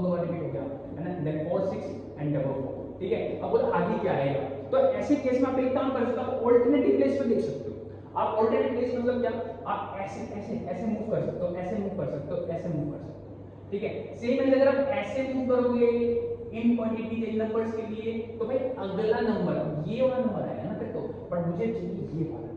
बार रिपीट हो गया है ना, देन 46 एंड डबल 4, ठीक है। अब बोला आगे क्या आएगा, तो ऐसे केस में आप एक काम कर सकते हो, ऑल्टरनेटिव प्लेस पे देख सकते हो आप। ऑल्टरनेटिव प्लेस मतलब क्या, आप ऐसे ऐसे ऐसे मूव कर सकते हो, ऐसे मूव कर सकते हो, ऐसे मूव कर सकते हो, ठीक है। सेम है, अगर आप ऐसे मूव करोगे इन क्वांटिटीज इन नंबर्स के लिए, तो भाई अगला नंबर ये वाला नंबर आएगा ना फिर तो, बट मुझे चाहिए ये वाला,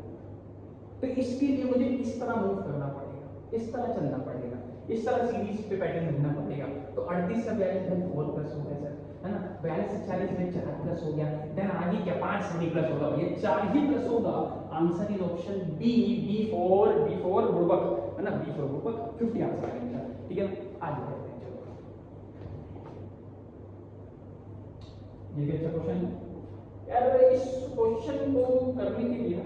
तो इसके लिए मुझे इस तरह मूव करना पड़ेगा, इस तरह चलना पड़ेगा, इस तरह सीरीज पे पैटर्न ढूंढना पड़ेगा। तो 38 से 42 में 4 प्लस हो गया सर, है ना, 42 से 40 में 4 प्लस हो गया, देन आगे क्या 5 से प्लस होगा, ये 4 ही प्लस होगा। आंसर इज ऑप्शन बी, बी4 बुड़बक, है ना, बी4 बुड़बक, 50 आंसर आ गया, ठीक है ना। आगे बढ़ते हैं, चलो ये भी अच्छा क्वेश्चन यार। इस क्वेश्चन को करने के लिए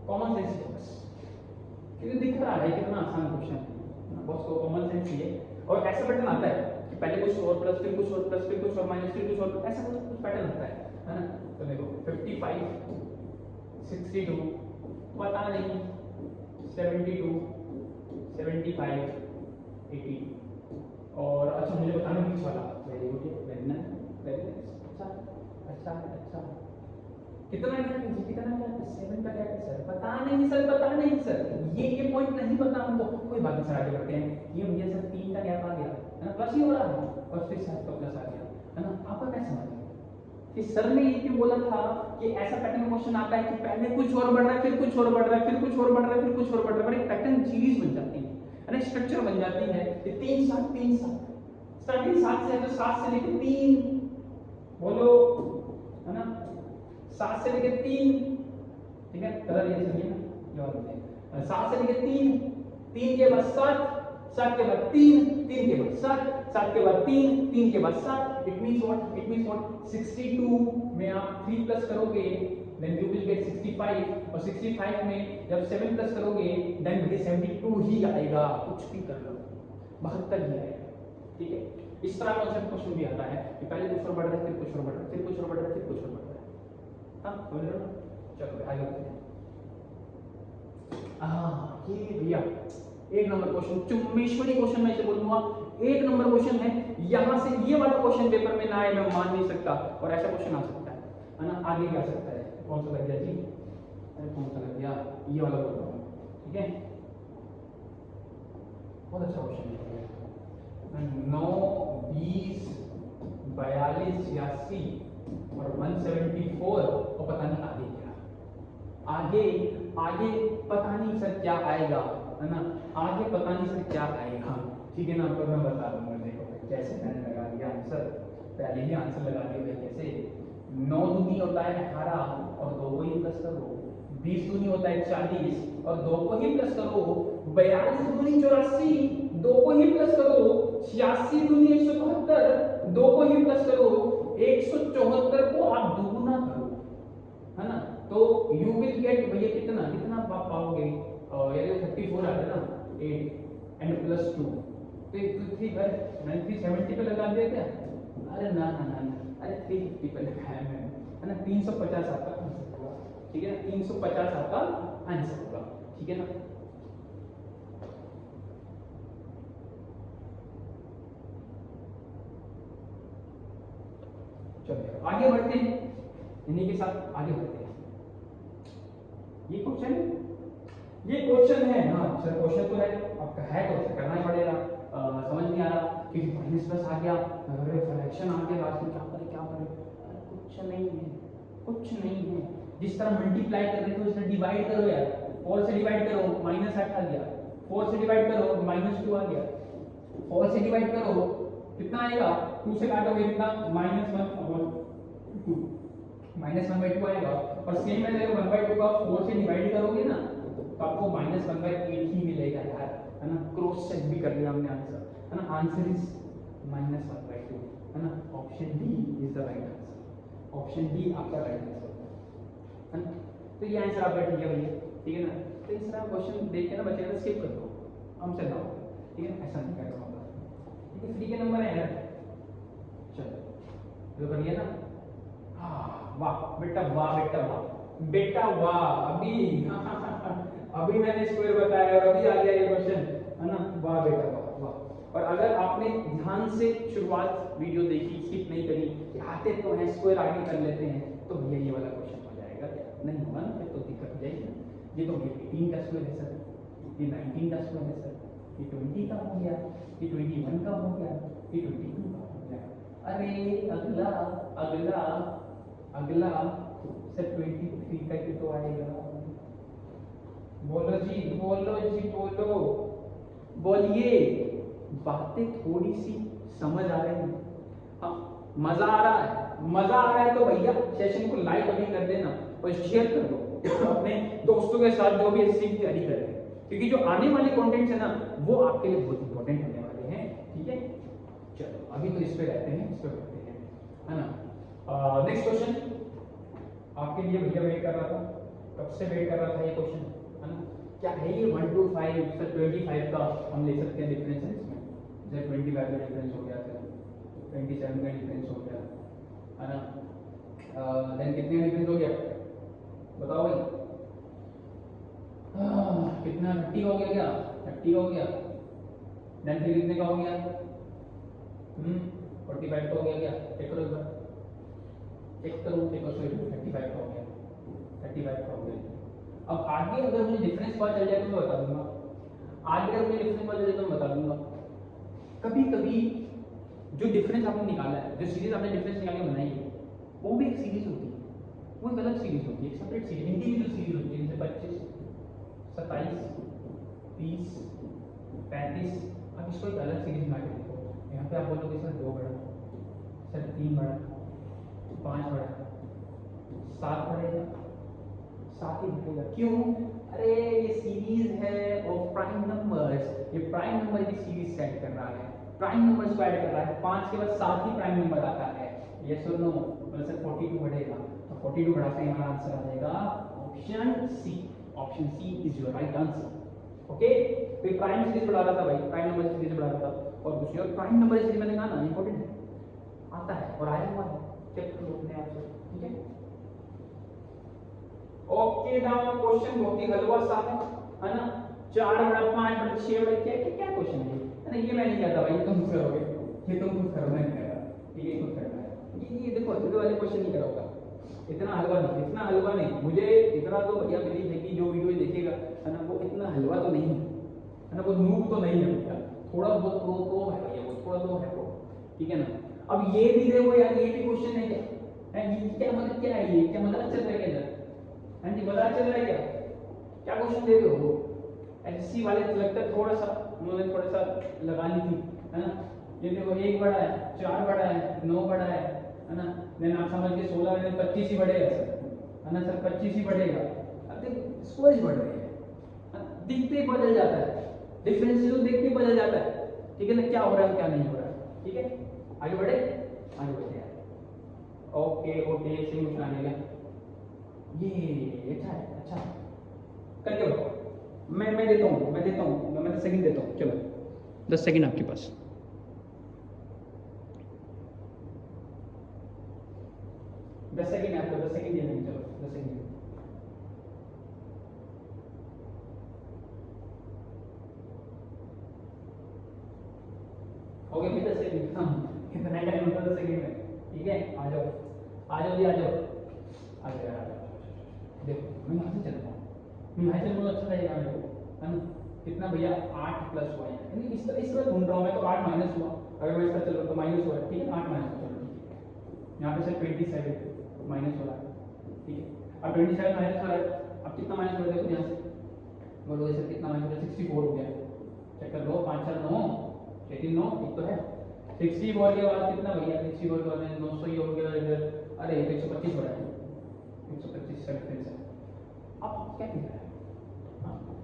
कॉमन सेंस है बस, क्योंकि दिख रहा है कितना आसान क्वेश्चन है, बस को कॉमन सेंस ही है। और ऐसा पैटर्न आता है कि पहले कुछ और प्लस, फिर कुछ और प्लस, फिर कुछ और माइनस, फिर कुछ और, ऐसा कुछ पैटर्न आता है ना। तो देखो 55 62 पता नहीं, 72 75 80, और अच्छा मुझे बताना बीच वाला, very good, very nice, very nice, अच्छा अच्छा अच्छा। कितना क्या कितना क्या 7 का क्या सर, पता नहीं सर, पता नहीं सर, ये पॉइंट नहीं पता हमको, कोई बात नहीं सर, आगे बढ़ते हैं। ये मुझे सर 3 का गैप आ गया है ना, प्लस ही हो रहा है और फिर 7 का प्लस आ गया, है ना। आपका क्या समझ में कि सर ने ये क्यों बोला था कि ऐसा पैटर्न क्वेश्चन आता है कि पहले कुछ और बढ़ रहा है, फिर कुछ और बढ़ रहा है, फिर कुछ और बढ़ रहा है, फिर कुछ और बढ़ रहा है, एक पैटर्न सीरीज बन जाती है ना, स्ट्रक्चर बन जाती है। ये 3 7 3 7 स्टार्टिंग 7 से है, तो 7 से लेकर 3 बोलो, है ना, 7 से लेकर 3, ठीक है, कलर ये समझिए ना, ये बात है। 7 से लेकर 3, 3 के बाद 7, 7 के बाद 3, 3 के बाद 7, 7 के बाद 3, 3 के बाद 7, it means what, it means what, 62 में आप 3 प्लस करोगे देन यू विल गेट 65, और 65 में जब 7 प्लस करोगे देन मुझे 72 ही आएगा, कुछ भी कर लो 72 ही आएगा, ठीक है। इस तरह कॉन्सेप्ट क्वेश्चन भी आता है कि पहले कुछ और बढ़ रहा है, फिर कुछ और बढ़ रहा है, फिर कुछ और बढ़ रहा है, फिर कुछ और बढ़ रहा है, हाँ समझ रहे हो। चलो आगे बढ़ते हैं। ये भैया एक नंबर क्वेश्चन, चुम्बेश्वरी क्वेश्चन मैं इसे बोलूंगा, एक नंबर क्वेश्चन है। यहां से ये वाला क्वेश्चन पेपर में ना आए मैं मान नहीं सकता, और ऐसा क्वेश्चन आ सकता है ना। आगे क्या आ सकता है, कौन सा लग गया जी, अरे कौन सा लग गया, ये वाला बोल रहा हूँ, ठीक है, बहुत अच्छा क्वेश्चन है। 9 20 42 86 और 174, और पता नहीं आगे क्या, आगे पता नहीं सर क्या आएगा, है ना, आगे पता नहीं सर क्या आएगा, ठीक है ना। तो मैं बता दूंगा, देखो कैसे मैंने लगा दिया आंसर, पहले ही आंसर लगा दिया भाई कैसे। 9 दूनी होता है 18 और 2 को ही प्लस करो, 20 दूनी होता है 40 और 2 को ही प्लस करो, 42 दूनी 84, 2 को ही प्लस करो, 86 दूनी 172, 2 को ही प्लस करो, 174 को आप दोगुना करो, है ना, तो यू विल गेट भैया कितना कितना आप पाओगे, यानी 34 आ गया ना, 8 एंड प्लस 2, तो 3 बार 370 पे लगा दिया क्या, अरे ना ना ना ना, अरे 350 पे लगाया मैंने, है ना, 350 आपका आंसर होगा, ठीक है ना, 350 आपका आंसर होगा, ठीक है ना। चलो आगे बढ़ते हैं, इन्हीं के साथ आगे बढ़ते हैं। ये क्वेश्चन है, हाँ सर क्वेश्चन तो है, आपका है तो करना ही पड़ेगा, समझ नहीं आ रहा कि माइनस प्लस आ गया, फ्रैक्शन आ गया, लास्ट में क्या करें क्या करें, कुछ नहीं है, कुछ नहीं है। जिस तरह मल्टीप्लाई कर रहे थे उसने डिवाइड करो यार, 4 से डिवाइड करो -8 आ गया, 4 से डिवाइड करो -2 आ गया, 4 से डिवाइड करो कितना आएगा, 2 से काटोगे कितना -1/2 आएगा, और सेम है 1/2 का 4 से डिवाइड करोगे ना तो आपको -1/8 ही मिलेगा यार, है ना। क्रॉस चेक भी कर लिया हमने आंसर, है ना। आंसर इज -1/2, है ना। Option D is the right answer, option D आपका राइट आंसर है ना। तो ये आंसर आपका ठीक है भैया, ठीक है ना। तो इस तरह क्वेश्चन देख के ना बच्चे का स्किप कर दो, हम चल रहा ठीक है, ऐसा नहीं करना होगा, ठीक है। फ्री के नंबर है यार, चलो जो कर लिया ना। हाँ वाह बेटा, वाह बेटा, वाह बेटा, वाह। अभी अभी मैंने स्क्वायर बताया और अभी आ गया ये क्वेश्चन, है ना। वाह बेटा, वाह वाह। और अगर आपने ध्यान से शुरुआत वीडियो देखी, स्किप नहीं करी कि आते तो हैं स्क्वायर आगे कर लेते हैं, तो भैया ये वाला क्वेश्चन हो जाएगा। नहीं होगा ना तो दिक्कत हो जाएगी। ये तो 18 का स्क्वायर है सर, ये 19 का स्क्वायर है सर, ये 20 का हो गया, ये 21 का हो गया, ये 22 का हो गया। अरे अगला अगला अगला सर 23 का तो आएगा। बोलो जी, बोलो जी, बोलो, बोलिए। बातें थोड़ी सी समझ आ रही है, हाँ मजा आ रहा है, मजा आ रहा है तो भैया सेशन को लाइक अभी कर देना और शेयर कर दो अपने दोस्तों के साथ जो भी एससी की तैयारी कर रहे हैं, क्योंकि जो आने वाले कंटेंट्स है ना वो आपके लिए बहुत इंपॉर्टेंट होने वाले हैं, ठीक है। चलो अभी तो इस पे रहते हैं, इस पे करते हैं, है ना। नेक्स्ट क्वेश्चन आपके लिए भैया वेट कर रहा था, कब से वेट कर रहा था ये क्वेश्चन, है ना। क्या है ये 1 to 5 सर 25 का हम ले सकते हैं डिफरेंस है इसमें, जैसे 25 का डिफरेंस हो गया, सर 27 का डिफरेंस हो गया, है ना। देन कितने का डिफरेंस हो गया बताओ भाई, कितना 30 हो गया, क्या 30 हो गया। देन फिर कितने का हो गया 45 का हो गया, क्या चेक करो एक बार, चेक करो, चेक करो, 35 का हो गया, 35 का हो गया। अब आगे अगर मुझे डिफरेंस पता चल जाए तो मैं बता दूंगा, आगे अगर मुझे डिफरेंस पता चल जाए तो मैं बता दूंगा। कभी कभी जो डिफरेंस आपने निकाला है, जो सीरीज आपने डिफरेंस निकाल के बनाई है, वो भी एक सीरीज होती है, वो एक अलग सीरीज होती है, एक सेपरेट सीरीज, इंडिविजुअल सीरीज होती है, जैसे 25, 27, 30, 35। अब इसको एक अलग सीरीज बना के देखो, यहाँ पे आप बोलोगे सर 2 बड़ा, सर 3 बड़ा, 5 बड़ा, 7 बढ़ेगा, 7 ही बढ़ेगा, क्यों? अरे ये सीरीज है ऑफ प्राइम नंबर्स, ये प्राइम नंबर की सीरीज सेट कर रहा है, प्राइम नंबर्स को ऐड कर रहा है, 5 के बाद 7 ही प्राइम नंबर आता है, यस और नो। मतलब सर 42 बढ़ेगा, तो 42 बढ़ाते ही हमारा आंसर आ जाएगा option C, option C is your right answer. Okay, तो प्राइम सीरीज बढ़ा रहा था भाई, प्राइम नंबर सीरीज बढ़ा रहा था, और दूसरी और प्राइम नंबर सीरीज मैंने कहा ना इंपॉर्टेंट है, आता है और आया हुआ है, चेक कर लो अपने आप से, ठीक है। ओके नाउ क्वेश्चन बहुत ही हलवा सा है ना, 4 बड़ा 5 बड़ा 6 बड़ा, क्या क्या क्वेश्चन है ना, ये मैं नहीं कहता भाई, ये तुम करोगे, ये तुम खुद करो, मैं नहीं कहता, ये खुद करना है। ये देखो हलवे वाले क्वेश्चन नहीं करोगा, इतना हलवा नहीं, इतना हलवा नहीं, मुझे इतना तो भैया बिलीव है कि जो वीडियो देखेगा है ना वो इतना हलवा तो नहीं है ना, वो नूब तो नहीं है भैया, थोड़ा बहुत तो है भैया, वो थोड़ा तो है वो, ठीक है ना। अब ये भी देखो यार, ये भी क्वेश्चन है क्या है, ये क्या मतलब, क्या है ये, क्या मतलब चल रहा है क्या, हाँ जी पता चल रहा है क्या, क्या क्वेश्चन दे रहे हो? एचएससी वाले तो लगता है थोड़ा सा उन्होंने थोड़ा सा लगा ली थी, है ना। ये देखो 1 बड़ा है, 4 बड़ा है, 9 बड़ा है ना। देन आप समझ के 16 में 25 ही बढ़ेगा सर, है ना सर 25 ही बढ़ेगा। अब देख स्क्वायर बढ़ रही है, दिखते ही बदल जाता है, डिफरेंस तो देखते ही बदल जाता है, ठीक है ना, क्या हो रहा है क्या नहीं हो रहा है, ठीक है। आगे बढ़े, आगे बढ़ते हैं। ओके ओके, सही क्वेश्चन आने लगा, ये अच्छा है, अच्छा करके बताओ, मैं देता हूँ, मैं 10 सेकंड देता हूँ, चलो 10 सेकंड आपके पास। दस सेकंड आपको, 10 सेकंड देना, चलो 10 सेकंड। हो गया फिर 10 सेकंड, हाँ कितना टाइम होता है 10 सेकंड में, ठीक है। आ जाओ आ जाओ जी, आ जाओ आ जाओ आ जाओ। देखो मैं यहाँ से चलता हूँ, मैं यहाँ से बहुत अच्छा लगेगा मेरे को, है ना। कितना भैया 8 प्लस हुआ है, यानी इस तरह ढूंढ रहा हूँ मैं, तो 8 माइनस हुआ, अगर मैं इस तरह चल रहा हूँ तो माइनस हुआ, ठीक है, 8 माइनस हुआ, चलो ठीक है। यहाँ पे सर 27 माइनस हो रहा है, ठीक है। अब 27 माइनस हो रहा है, अब कितना माइनस हो रहा है देखो यहाँ से, बोलो सर कितना माइनस हो रहा है, 64 हो गया, चेक कर लो, 5 4 9 18 9, एक तो है 64 के बाद कितना भैया, 64 के बाद 900 ही हो गया इधर, अरे 125 बढ़ा है, 125 सेकंड से। अब क्या दिख रहा है,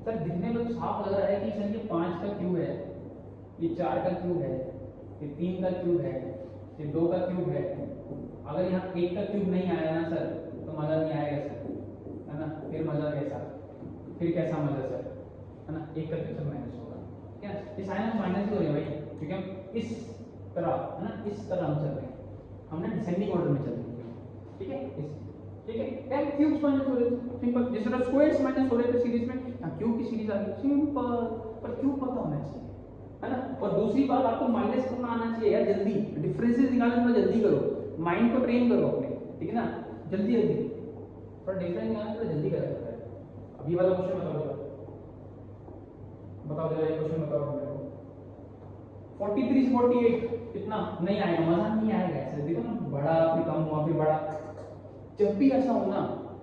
सर दिखने में तो साफ लग रहा है कि सर ये 5 का क्यूब है, ये 4 का क्यूब है, ये 3 का क्यूब है, ये 2 का क्यूब है। अगर यहाँ 1 का क्यूब नहीं आया ना सर तो मजा नहीं आएगा सर, है ना। फिर मजा कैसा, फिर कैसा मजा सर, है ना। 1 का क्यूब सर माइनस होगा, क्या ये साइन माइनस हो रही है भाई, क्योंकि हम इस तरह, है ना, इस तरह हम चल रहे हैं, हमने डिसेंडिंग ऑर्डर में चल रहे हैं, ठीक है। इस ठीक है, क्या क्यूब्स माइनस हो रहे थे, सिंपल। जिस तरह स्क्वायर्स माइनस हो रहे थे सीरीज में, यहाँ क्यूब की सीरीज आ गई, सिंपल। पर क्यूब पता होना चाहिए, है ना। और दूसरी बात, आपको माइनस करना आना चाहिए यार, जल्दी डिफरेंसेस निकालने में जल्दी करो, माइंड को ट्रेन करो अपने, ठीक है ना। जल्दी जल्दी थोड़ा डिफरेंस निकालना थोड़ा जल्दी करा जाता है। अभी वाला क्वेश्चन बताओ, बताओ जरा, ये क्वेश्चन बताओ मेरे को। 43 से 48 कितना नहीं आएगा, मजा नहीं आएगा ऐसे। देखो ना, बड़ा फिर कम हुआ फिर बड़ा। जब भी ऐसा हो ना,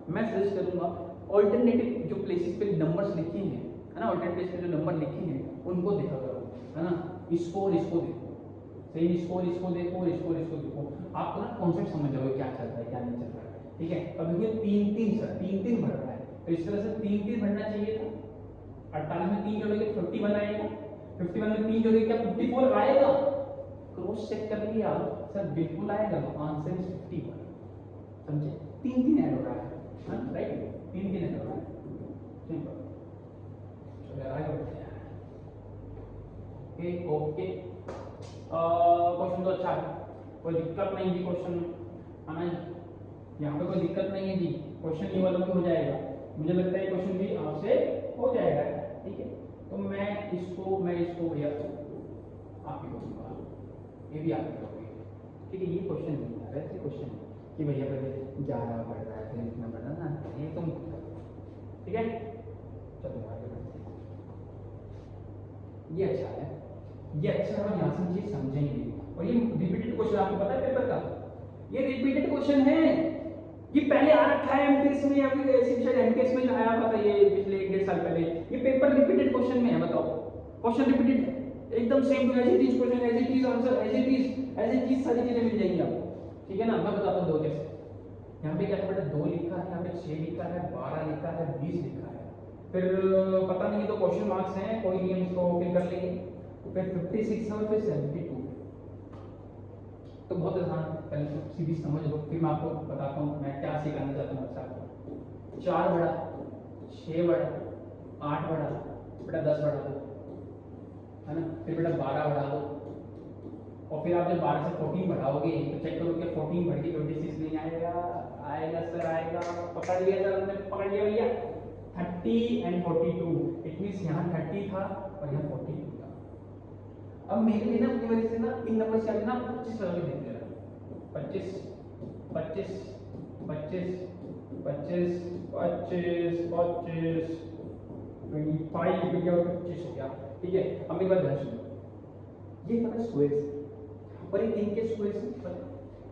मैं सजेस्ट करूंगा ऑल्टरनेटिव जो प्लेसेस पे नंबर्स लिखे हैं, है ना, ऑल्टरनेटिव प्लेस पे जो नंबर लिखे हैं उनको देखा करो, है ना। इसको और इसको देखो, सही, इसको और इसको देखो और इसको और इसको देखो, आपको ना कॉन्सेप्ट समझ जाओगे क्या चल रहा है क्या नहीं चल रहा है, ठीक है। अब देखिए 3 सर 3 भर रहा है, तो इस तरह से 3 भरना चाहिए था। 48 में 3 जोड़ेंगे 51 आएगा, 51 में 3 जोड़ेंगे क्या 54 आएगा। क्रॉस चेक कर लिया सर, बिल्कुल आएगा, तो आंसर इज 51, समझे। 3 ऐड हो रहा है, हाँ राइट, 3 ऐड हो रहा है, सिंपल। चलो आगे बढ़ते हैं। ओके ओके, क्वेश्चन तो अच्छा है, कोई दिक्कत नहीं जी क्वेश्चन में, है ना। यहाँ पे कोई दिक्कत नहीं है जी, क्वेश्चन ये वाला भी हो जाएगा, मुझे लगता है क्वेश्चन भी आपसे हो जाएगा, ठीक है। तो मैं इसको भैया आप ही को दूंगा, ये भी आप ही करोगे, ठीक है। ये क्वेश्चन नहीं है, वैसे क्वेश्चन है कि भैया पहले 11 बढ़ रहा है फिर इतना बढ़ रहा है ना, ये तुम, ठीक है। चलो आगे बढ़ते हैं। ये अच्छा है, ये अच्छा है, यहाँ से चीज समझेंगे। और ये रिपीटेड क्वेश्चन, आपको पता है पेपर का, ये रिपीटेड क्वेश्चन है, ये पहले आ रखा है एमटीएस में, या फिर ऐसे शायद एमटीएस में आया हुआ था ये पिछले 1-1.5 साल पहले। ये पेपर रिपीटेड क्वेश्चन में है, बताओ, क्वेश्चन रिपीटेड है, एकदम same to as it is question, as it is answer, as it is सारी चीजें मिल जाएंगी आपको, ठीक है ना। मैं बताता हूँ दो कैसे। यहाँ पे क्या था बेटा, 2 लिखा है, यहाँ पे 6 लिखा है, 12 लिखा है, 20 लिखा है, फिर पता नहीं है तो क्वेश्चन मार्क्स हैं, कोई नहीं, हम इसको फिल कर लेंगे। फिर 56 और फिर 72, तो बहुत आसान, पहले तो सीधी समझ लो, फिर मैं आपको बताता हूँ मैं क्या सिखाना चाहता हूँ आपको। 4 बड़ा, 6 बड़ा, 8 बड़ा, बेटा 10 बड़ा दो, है ना। फिर बेटा 12 बढ़ा दो, और फिर आप जब 12 से 14 बढ़ाओगे तो चेक करो क्या 14 बढ़ के 26 नहीं आएगा, आएगा सर आएगा, पकड़ लिया सर हमने, पकड़ लिया भैया। 30 and 42, इट मींस यहाँ 30 था और यहाँ 42 था। अब मेरे लिए ना अपनी वजह से ना इन नंबर से आगे ना 25 लगा के देते हैं, 25 25 25 25 25 25 25 भैया 25 हो गया, ठीक है। अब मेरी बात ध्यान सुनो, ये पता स्क्वायर और एक इनके स्क्वायर,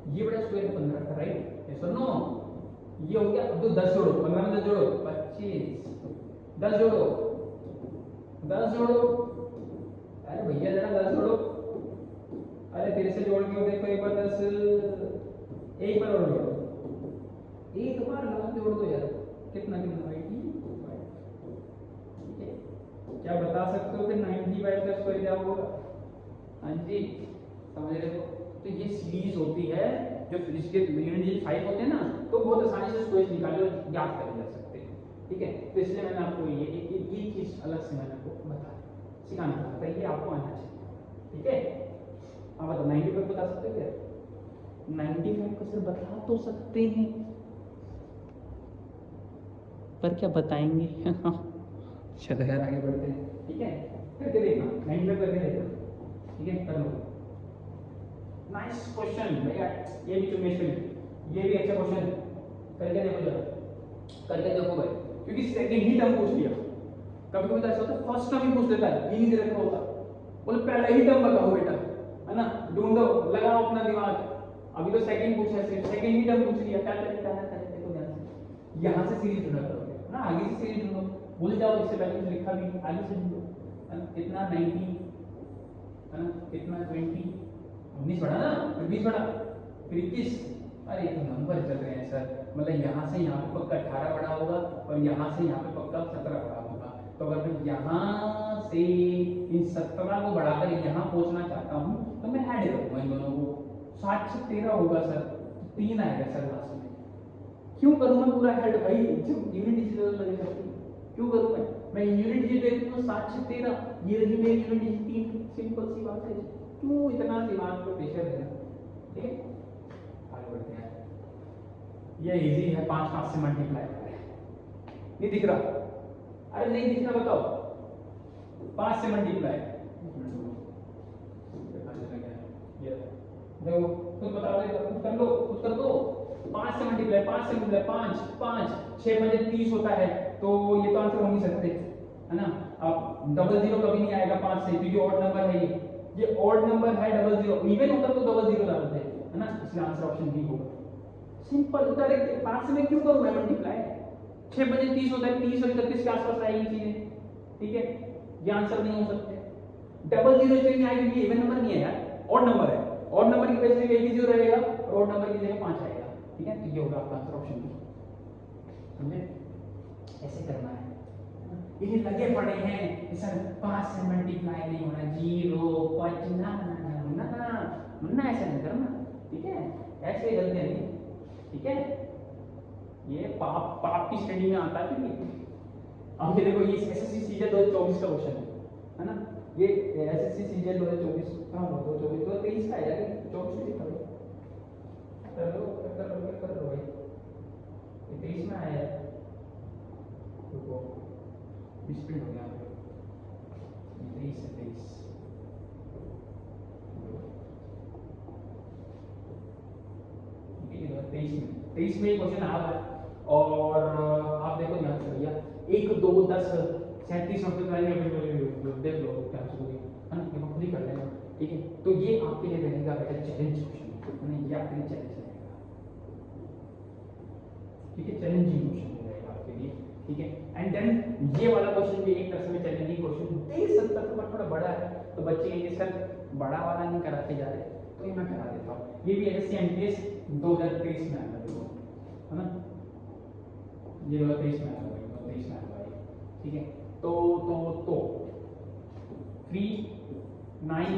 ये बड़ा स्क्वायर 15 का, राइट, यस और नो। ये हो गया, अब तो 10 जोड़ो, 15 में 10 जोड़ो 25, 10 जोड़ो 10 जोड़ो, अरे भैया जरा 10 जोड़ो, अरे फिर से जोड़ के देखो एक बार 10, एक बार और जोड़ो, एक बार लगा जोड़ दो यार, कितना कितना 85, ठीक है। क्या बता सकते हो फिर 95 का स्क्वायर क्या होगा, हाँ जी समझ रहे हो। तो ये सीरीज होती है जो जिसके यूनिट 5 होते हैं ना, तो बहुत आसानी से स्क्वायर निकाले और याद करे जा सकते हैं, ठीक है। तो इसलिए मैंने आपको ये चीज अलग से मैंने आपको बता सिखाना चाहता, ये आपको आना चाहिए, ठीक है। आप बताओ 95 बता सकते हो क्या, 95 का सर बता तो सकते हैं पर क्या बताएंगे चलो यार आगे बढ़ते हैं, ठीक है। करके देखना, 95 करके देखना, ठीक है, कर लो। नाइस क्वेश्चन भैया, ये भी चुनिए, ये भी अच्छा क्वेश्चन, करके देखो जरा, करके देखो भाई, क्योंकि सेकंड ही टर्म पूछ लिया। कभी कभी ऐसा होता है फर्स्ट टर्म ही पूछ लेता है, ये नहीं दे रखा होता, बोले पहले ही टर्म बताओ बेटा, है ना, ढूंढो, लगाओ अपना दिमाग। अभी तो सेकंड पूछा है, सेकंड ही टर्म पूछ लिया, क्या करें क्या करें, देखो ध्यान से, यहाँ से सीरीज ढूंढा करोगे ना, आगे से सीरीज ढूंढो, भूल जाओ इससे पहले कुछ लिखा भी, आगे से ढूंढो, है ना। कितना 90, है ना, कितना 20, 19 बढ़ा ना, फिर 20 बढ़ा, फिर 21, अरे तो नंबर चल रहे हैं सर, मतलब यहाँ से यहाँ पे पक्का 18 बढ़ा होगा और यहाँ से यहाँ पे पक्का 17 बढ़ा होगा, तो तो अगर मैं यहाँ से इन 17 को बढ़ाकर यहाँ पहुंचना चाहता हूँ तो मैं ऐड करूंगा इन दोनों को, 7 से 13 होगा सर, 3 आएगा सर लास्ट में। क्यों करूँ मैं पूरा हेड भाई, जब यूनिट डिजिट लगे सकती क्यों करूँ मैं यूनिट डिजिट देखती हूँ 7 से 13, ये रही मेरी यूनिट डिजिट 3, सिंपल सी बात है, क्यों इतना दिमाग पे प्रेशर देना। ठीक है, आगे बढ़ते हैं। ये इजी है, 5 से मल्टीप्लाई है, नहीं दिख रहा, अरे नहीं दिख रहा बताओ, 5 से मल्टीप्लाई, देखो खुद बता दो, खुद कर लो, खुद कर दो। 5 से मल्टीप्लाई, 5 से मल्टीप्लाई, 5 6 पंजे 30 होता है, तो ये तो आंसर हो नहीं सकते, है ना। अब डबल जीरो कभी नहीं आएगा 5 से, क्योंकि ऑड नंबर है ये ऑड नंबर है, डबल जीरो इवन होता तो डबल जीरो डालते हैं, है ना, इसलिए आंसर ऑप्शन बी होगा। सिंपल, डायरेक्ट 5 से मैं क्यों करूं मैं मल्टीप्लाई, 6 पंजे 30 होता है, 30 और 31 के आसपास आएगी चीजें, ठीक है, ये आंसर नहीं हो सकते। डबल जीरो इसलिए नहीं आएगी, इवन नंबर नहीं है यार, ऑड नंबर है, ऑड नंबर की वजह से एक ही जीरो रहेगा और ऑड नंबर की जगह 5 आएगा, ठीक है, तो ये होगा आपका आंसर ऑप्शन बी, समझे, ऐसे करना है। ये लगे पड़े हैं सर 5 से मल्टीप्लाई नहीं होना, जीरो पाँच ना ऐसा नहीं करना, ठीक है, ऐसे गलती नहीं, ठीक है, ये पाप की श्रेणी में आता है। क्योंकि अब ये देखो, ये एसएससी सीजीएल 2024 का क्वेश्चन है ना, ये एसएससी सीजीएल 2024 कहां हुआ, 2023 का है यार, 24 में लिखा है, कर लो भाई, ये 23 में आया है, रुको मिसप्रिंट हो गया, 23 से 23 23 में क्वेश्चन आ रहा है, और आप देखो ध्यान से भैया, 1 2 10 37 मल्टीप्लाई देख लो क्या होगी, है ना, ये खुद ही कर लेना, ठीक है। तो ये आपके लिए रहेगा बेटा चैलेंज क्वेश्चन, है ना, ये आपके लिए चैलेंज रहेगा, ठीक है, चैलेंजिंग क्वेश्चन रहेगा आपके लिए, ठीक है। एंड देन ये वाला क्वेश्चन भी एक तरह से चैलेंजिंग क्वेश्चन दे सकता था, पर थोड़ा बड़ा है, तो बच्चे ये सर बड़ा वाला नहीं कराते जा रहे, तो ये मैं करा देता हूँ। ये भी एसएससी एमटीएस 2023 में आया था, है ना, ये 2023 में आया, 2023 में आया, ठीक है। तो 3 9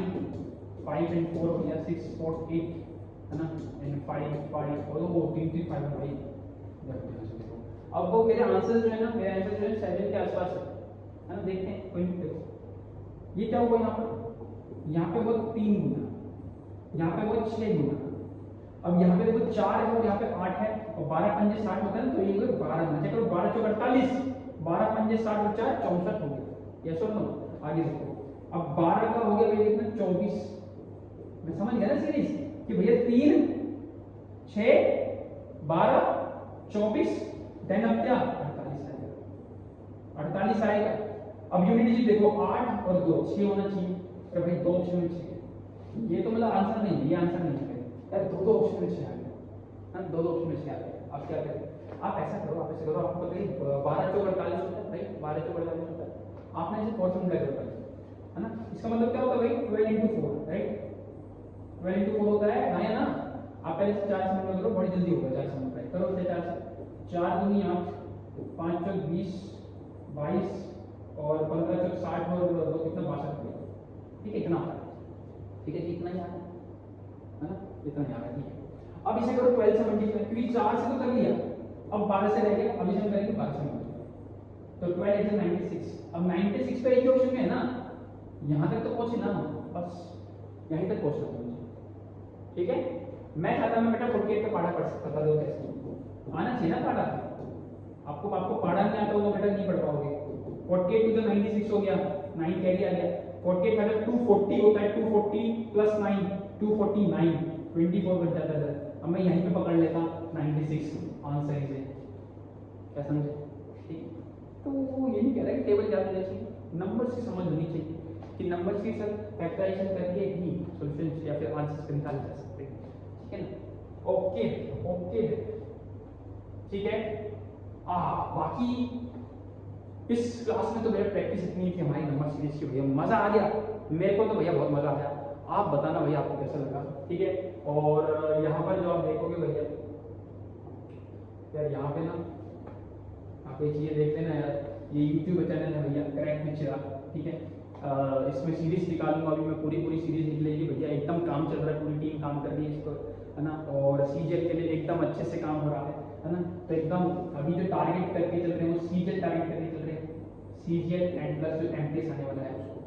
5 एंड 4 हो गया, 6 4 8, है ना, एंड 5 5 और वो 3 3 5 भाई। अब वो मेरे आंसर जो है ना, मेरा आंसर जो है 7 के आसपास है ना, देखते हैं कोई देखो ये क्या हुआ, यहाँ पे वो 3 गुना, यहाँ पे वो 6 गुना, अब यहाँ पे देखो 4 है और यहाँ पे 8 है, और 12 पंजे 60 होता है ना, तो ये हुए 12 गुना, चलो 12 चौक 48, 12 पंजे 60 और 4 64 हो गया, यस और नो। आगे देखो, अब 12 का हो गया भैया कितना, 24, मैं समझ गया ना सीरीज कि भैया 3 6 12 24, देन अब क्या 48 आएगा। अब यूनिट डिजिट देखो 8 और 2 6 होना चाहिए, तो भाई 2 ऑप्शन में 6, ये तो मतलब आंसर नहीं है, ये आंसर नहीं है यार, 2 ऑप्शन में 6 आ गया, हां 2 ऑप्शन में 6 आ गया। अब क्या करें, आप ऐसा करो, आपको पता है 12 चौक 48 होता है भाई, 12 चौक 48 होता है, आपने इसे 4 से मल्टीप्लाई कर दिया, है ना, इसका मतलब क्या होता है भाई 12 into 4, राइट, 12 into 4 होता है, हां या ना, आप पहले से 4 से मल्टीप्लाई करो, बड़ी जल्दी होगा, 4 से मल्टीप्लाई करो, से 4 से 4 दूनी 8, 5 चौक 20 22 और 15 चौक 60 और 2 कितना 62, ठीक है, इतना आता है, ठीक है, इतना ही आता है ना, इतना ही आता है, ठीक है। अब इसे करो 12 से मल्टीप्लाई, क्योंकि 4 से तो कर लिया, अब 12 से रह गया, अब इसे करेंगे 12 से मल्टीप्लाई, तो 12 into 96, अब 96 तो एक ही ऑप्शन में है ना, यहां तक तो पहुंचे ना, बस यहीं तक पहुंचना था मुझे, ठीक है। मैं चाहता हूं बेटा 48 का पढ़ा पढ़ सकता था, दो कैसे आना चाहिए ना पढ़ा, आपको पढ़ा नहीं आता होगा बेटा, नहीं पढ़ पाओगे। 48 to 96 हो गया, 9 कैरी आ गया, 48 अगर 240 होता है, 240 प्लस 9 249, 24 बन जाता है। अब मैं यहीं पे पकड़ लेता 96 आंसर इसे, क्या समझे, ठीक। तो ये नहीं कह रहा कि टेबल याद रहना चाहिए, नंबर्स की समझ होनी चाहिए कि नंबर्स की सर फैक्टराइजेशन करके ही सॉल्यूशन या फिर आंसर्स निकाले जा सकते हैं, ठीक है ना। ओके ठीक है। बाकी इस क्लास में तो मेरा प्रैक्टिस इतनी थी हमारी नंबर सीरीज की, भैया मजा आ गया, मेरे को तो भैया बहुत मजा आया, आप बताना भैया आपको कैसा लगा, ठीक है। और यहाँ पर जो आप देखोगे भैया यार, यहाँ पे ना आप ये चीजें देख लेना यार, ये यूट्यूब चैनल है भैया क्रैक विद चिराग, ठीक है। इसमें सीरीज निकालूंगा अभी मैं, पूरी सीरीज निकलेगी भैया, एकदम काम चल रहा है, पूरी टीम काम कर रही है इस पर, है ना। और सीजीएल के लिए एकदम अच्छे से काम हो रहा है ना। तो एकदम अभी जो टारगेट करके चल रहे हैं वो सीजीएल टारगेट करके चल रहे हैं, सीजीएल एंड प्लस जो एमटीएस आने वाला है उसको,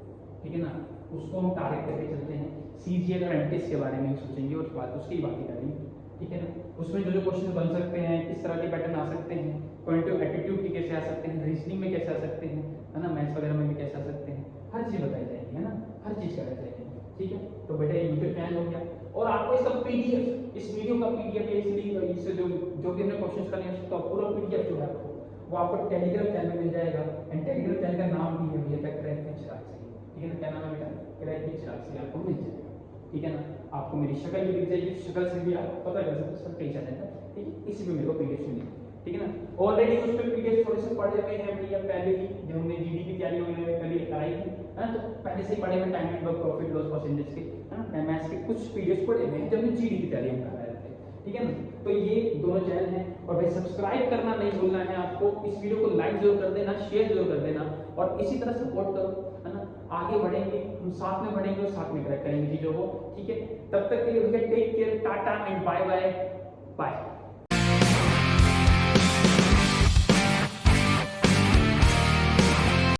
ठीक है ना, उसको हम टारगेट करके चलते हैं। सीजीएल और एमटीएस के बारे में ही सोचेंगे और बाद उसकी ही बातें करेंगे, ठीक है ना। उसमें जो क्वेश्चन बन सकते हैं, किस तरह के पैटर्न आ सकते हैं, क्वांटिटेटिव एप्टीट्यूड के कैसे आ सकते हैं, रीजनिंग में कैसे आ सकते हैं, है ना, मैथ्स वगैरह में भी कैसे आ सकते हैं, हर चीज़ बताई जाएगी, है ना, हर चीज़ कराई जाएगी, ठीक है। तो बेटा यूट्यूब चैनल हो गया, और आपको इसका पीडीएफ, इस वीडियो का पीडीएफ या इसलिए इससे जो भी हमने क्वेश्चन करने हैं उसका पूरा पीडीएफ जो है आपको वो आपको टेलीग्राम चैनल में मिल जाएगा। एंड टेलीग्राम चैनल का नाम भी है भैया क्रैक विद चिराग से, ठीक है ना, क्या नाम है बेटा, क्रैक विद चिराग से आपको मिल जाएगा, ठीक है ना। आपको मेरी शक्ल भी दिख जाएगी, शक्ल से भी आप पता कर सकते हो सब कहीं चैनल है, ठीक है। इसी पे मेरे को पीडीएफ मिली, ठीक है ना। ऑलरेडी उस पर पीडीएफ थोड़े से पढ़े हुए हैं भैया पहले ही, जो हमने जीडी की तैयारी वगैरह कल कराई थी, है ना, तो पहले से ही पढ़े हुए time and work profit loss percentage के, है ना, मैथ्स के कुछ पीडीएफ पढ़े हुए हैं जब हमने जीडी की तैयारी हम कर रहे थे, ठीक है ना। तो ये दोनों चैनल हैं, और भाई सब्सक्राइब करना नहीं भूलना है आपको, इस वीडियो को लाइक जरूर कर देना, शेयर जरूर कर देना, और इसी तरह सपोर्ट करो, है ना। आगे बढ़ेंगे हम, साथ में बढ़ेंगे और साथ में क्रैक करेंगे चीजों को, ठीक है। तब तक के लिए भैया take care, tata and bye bye bye.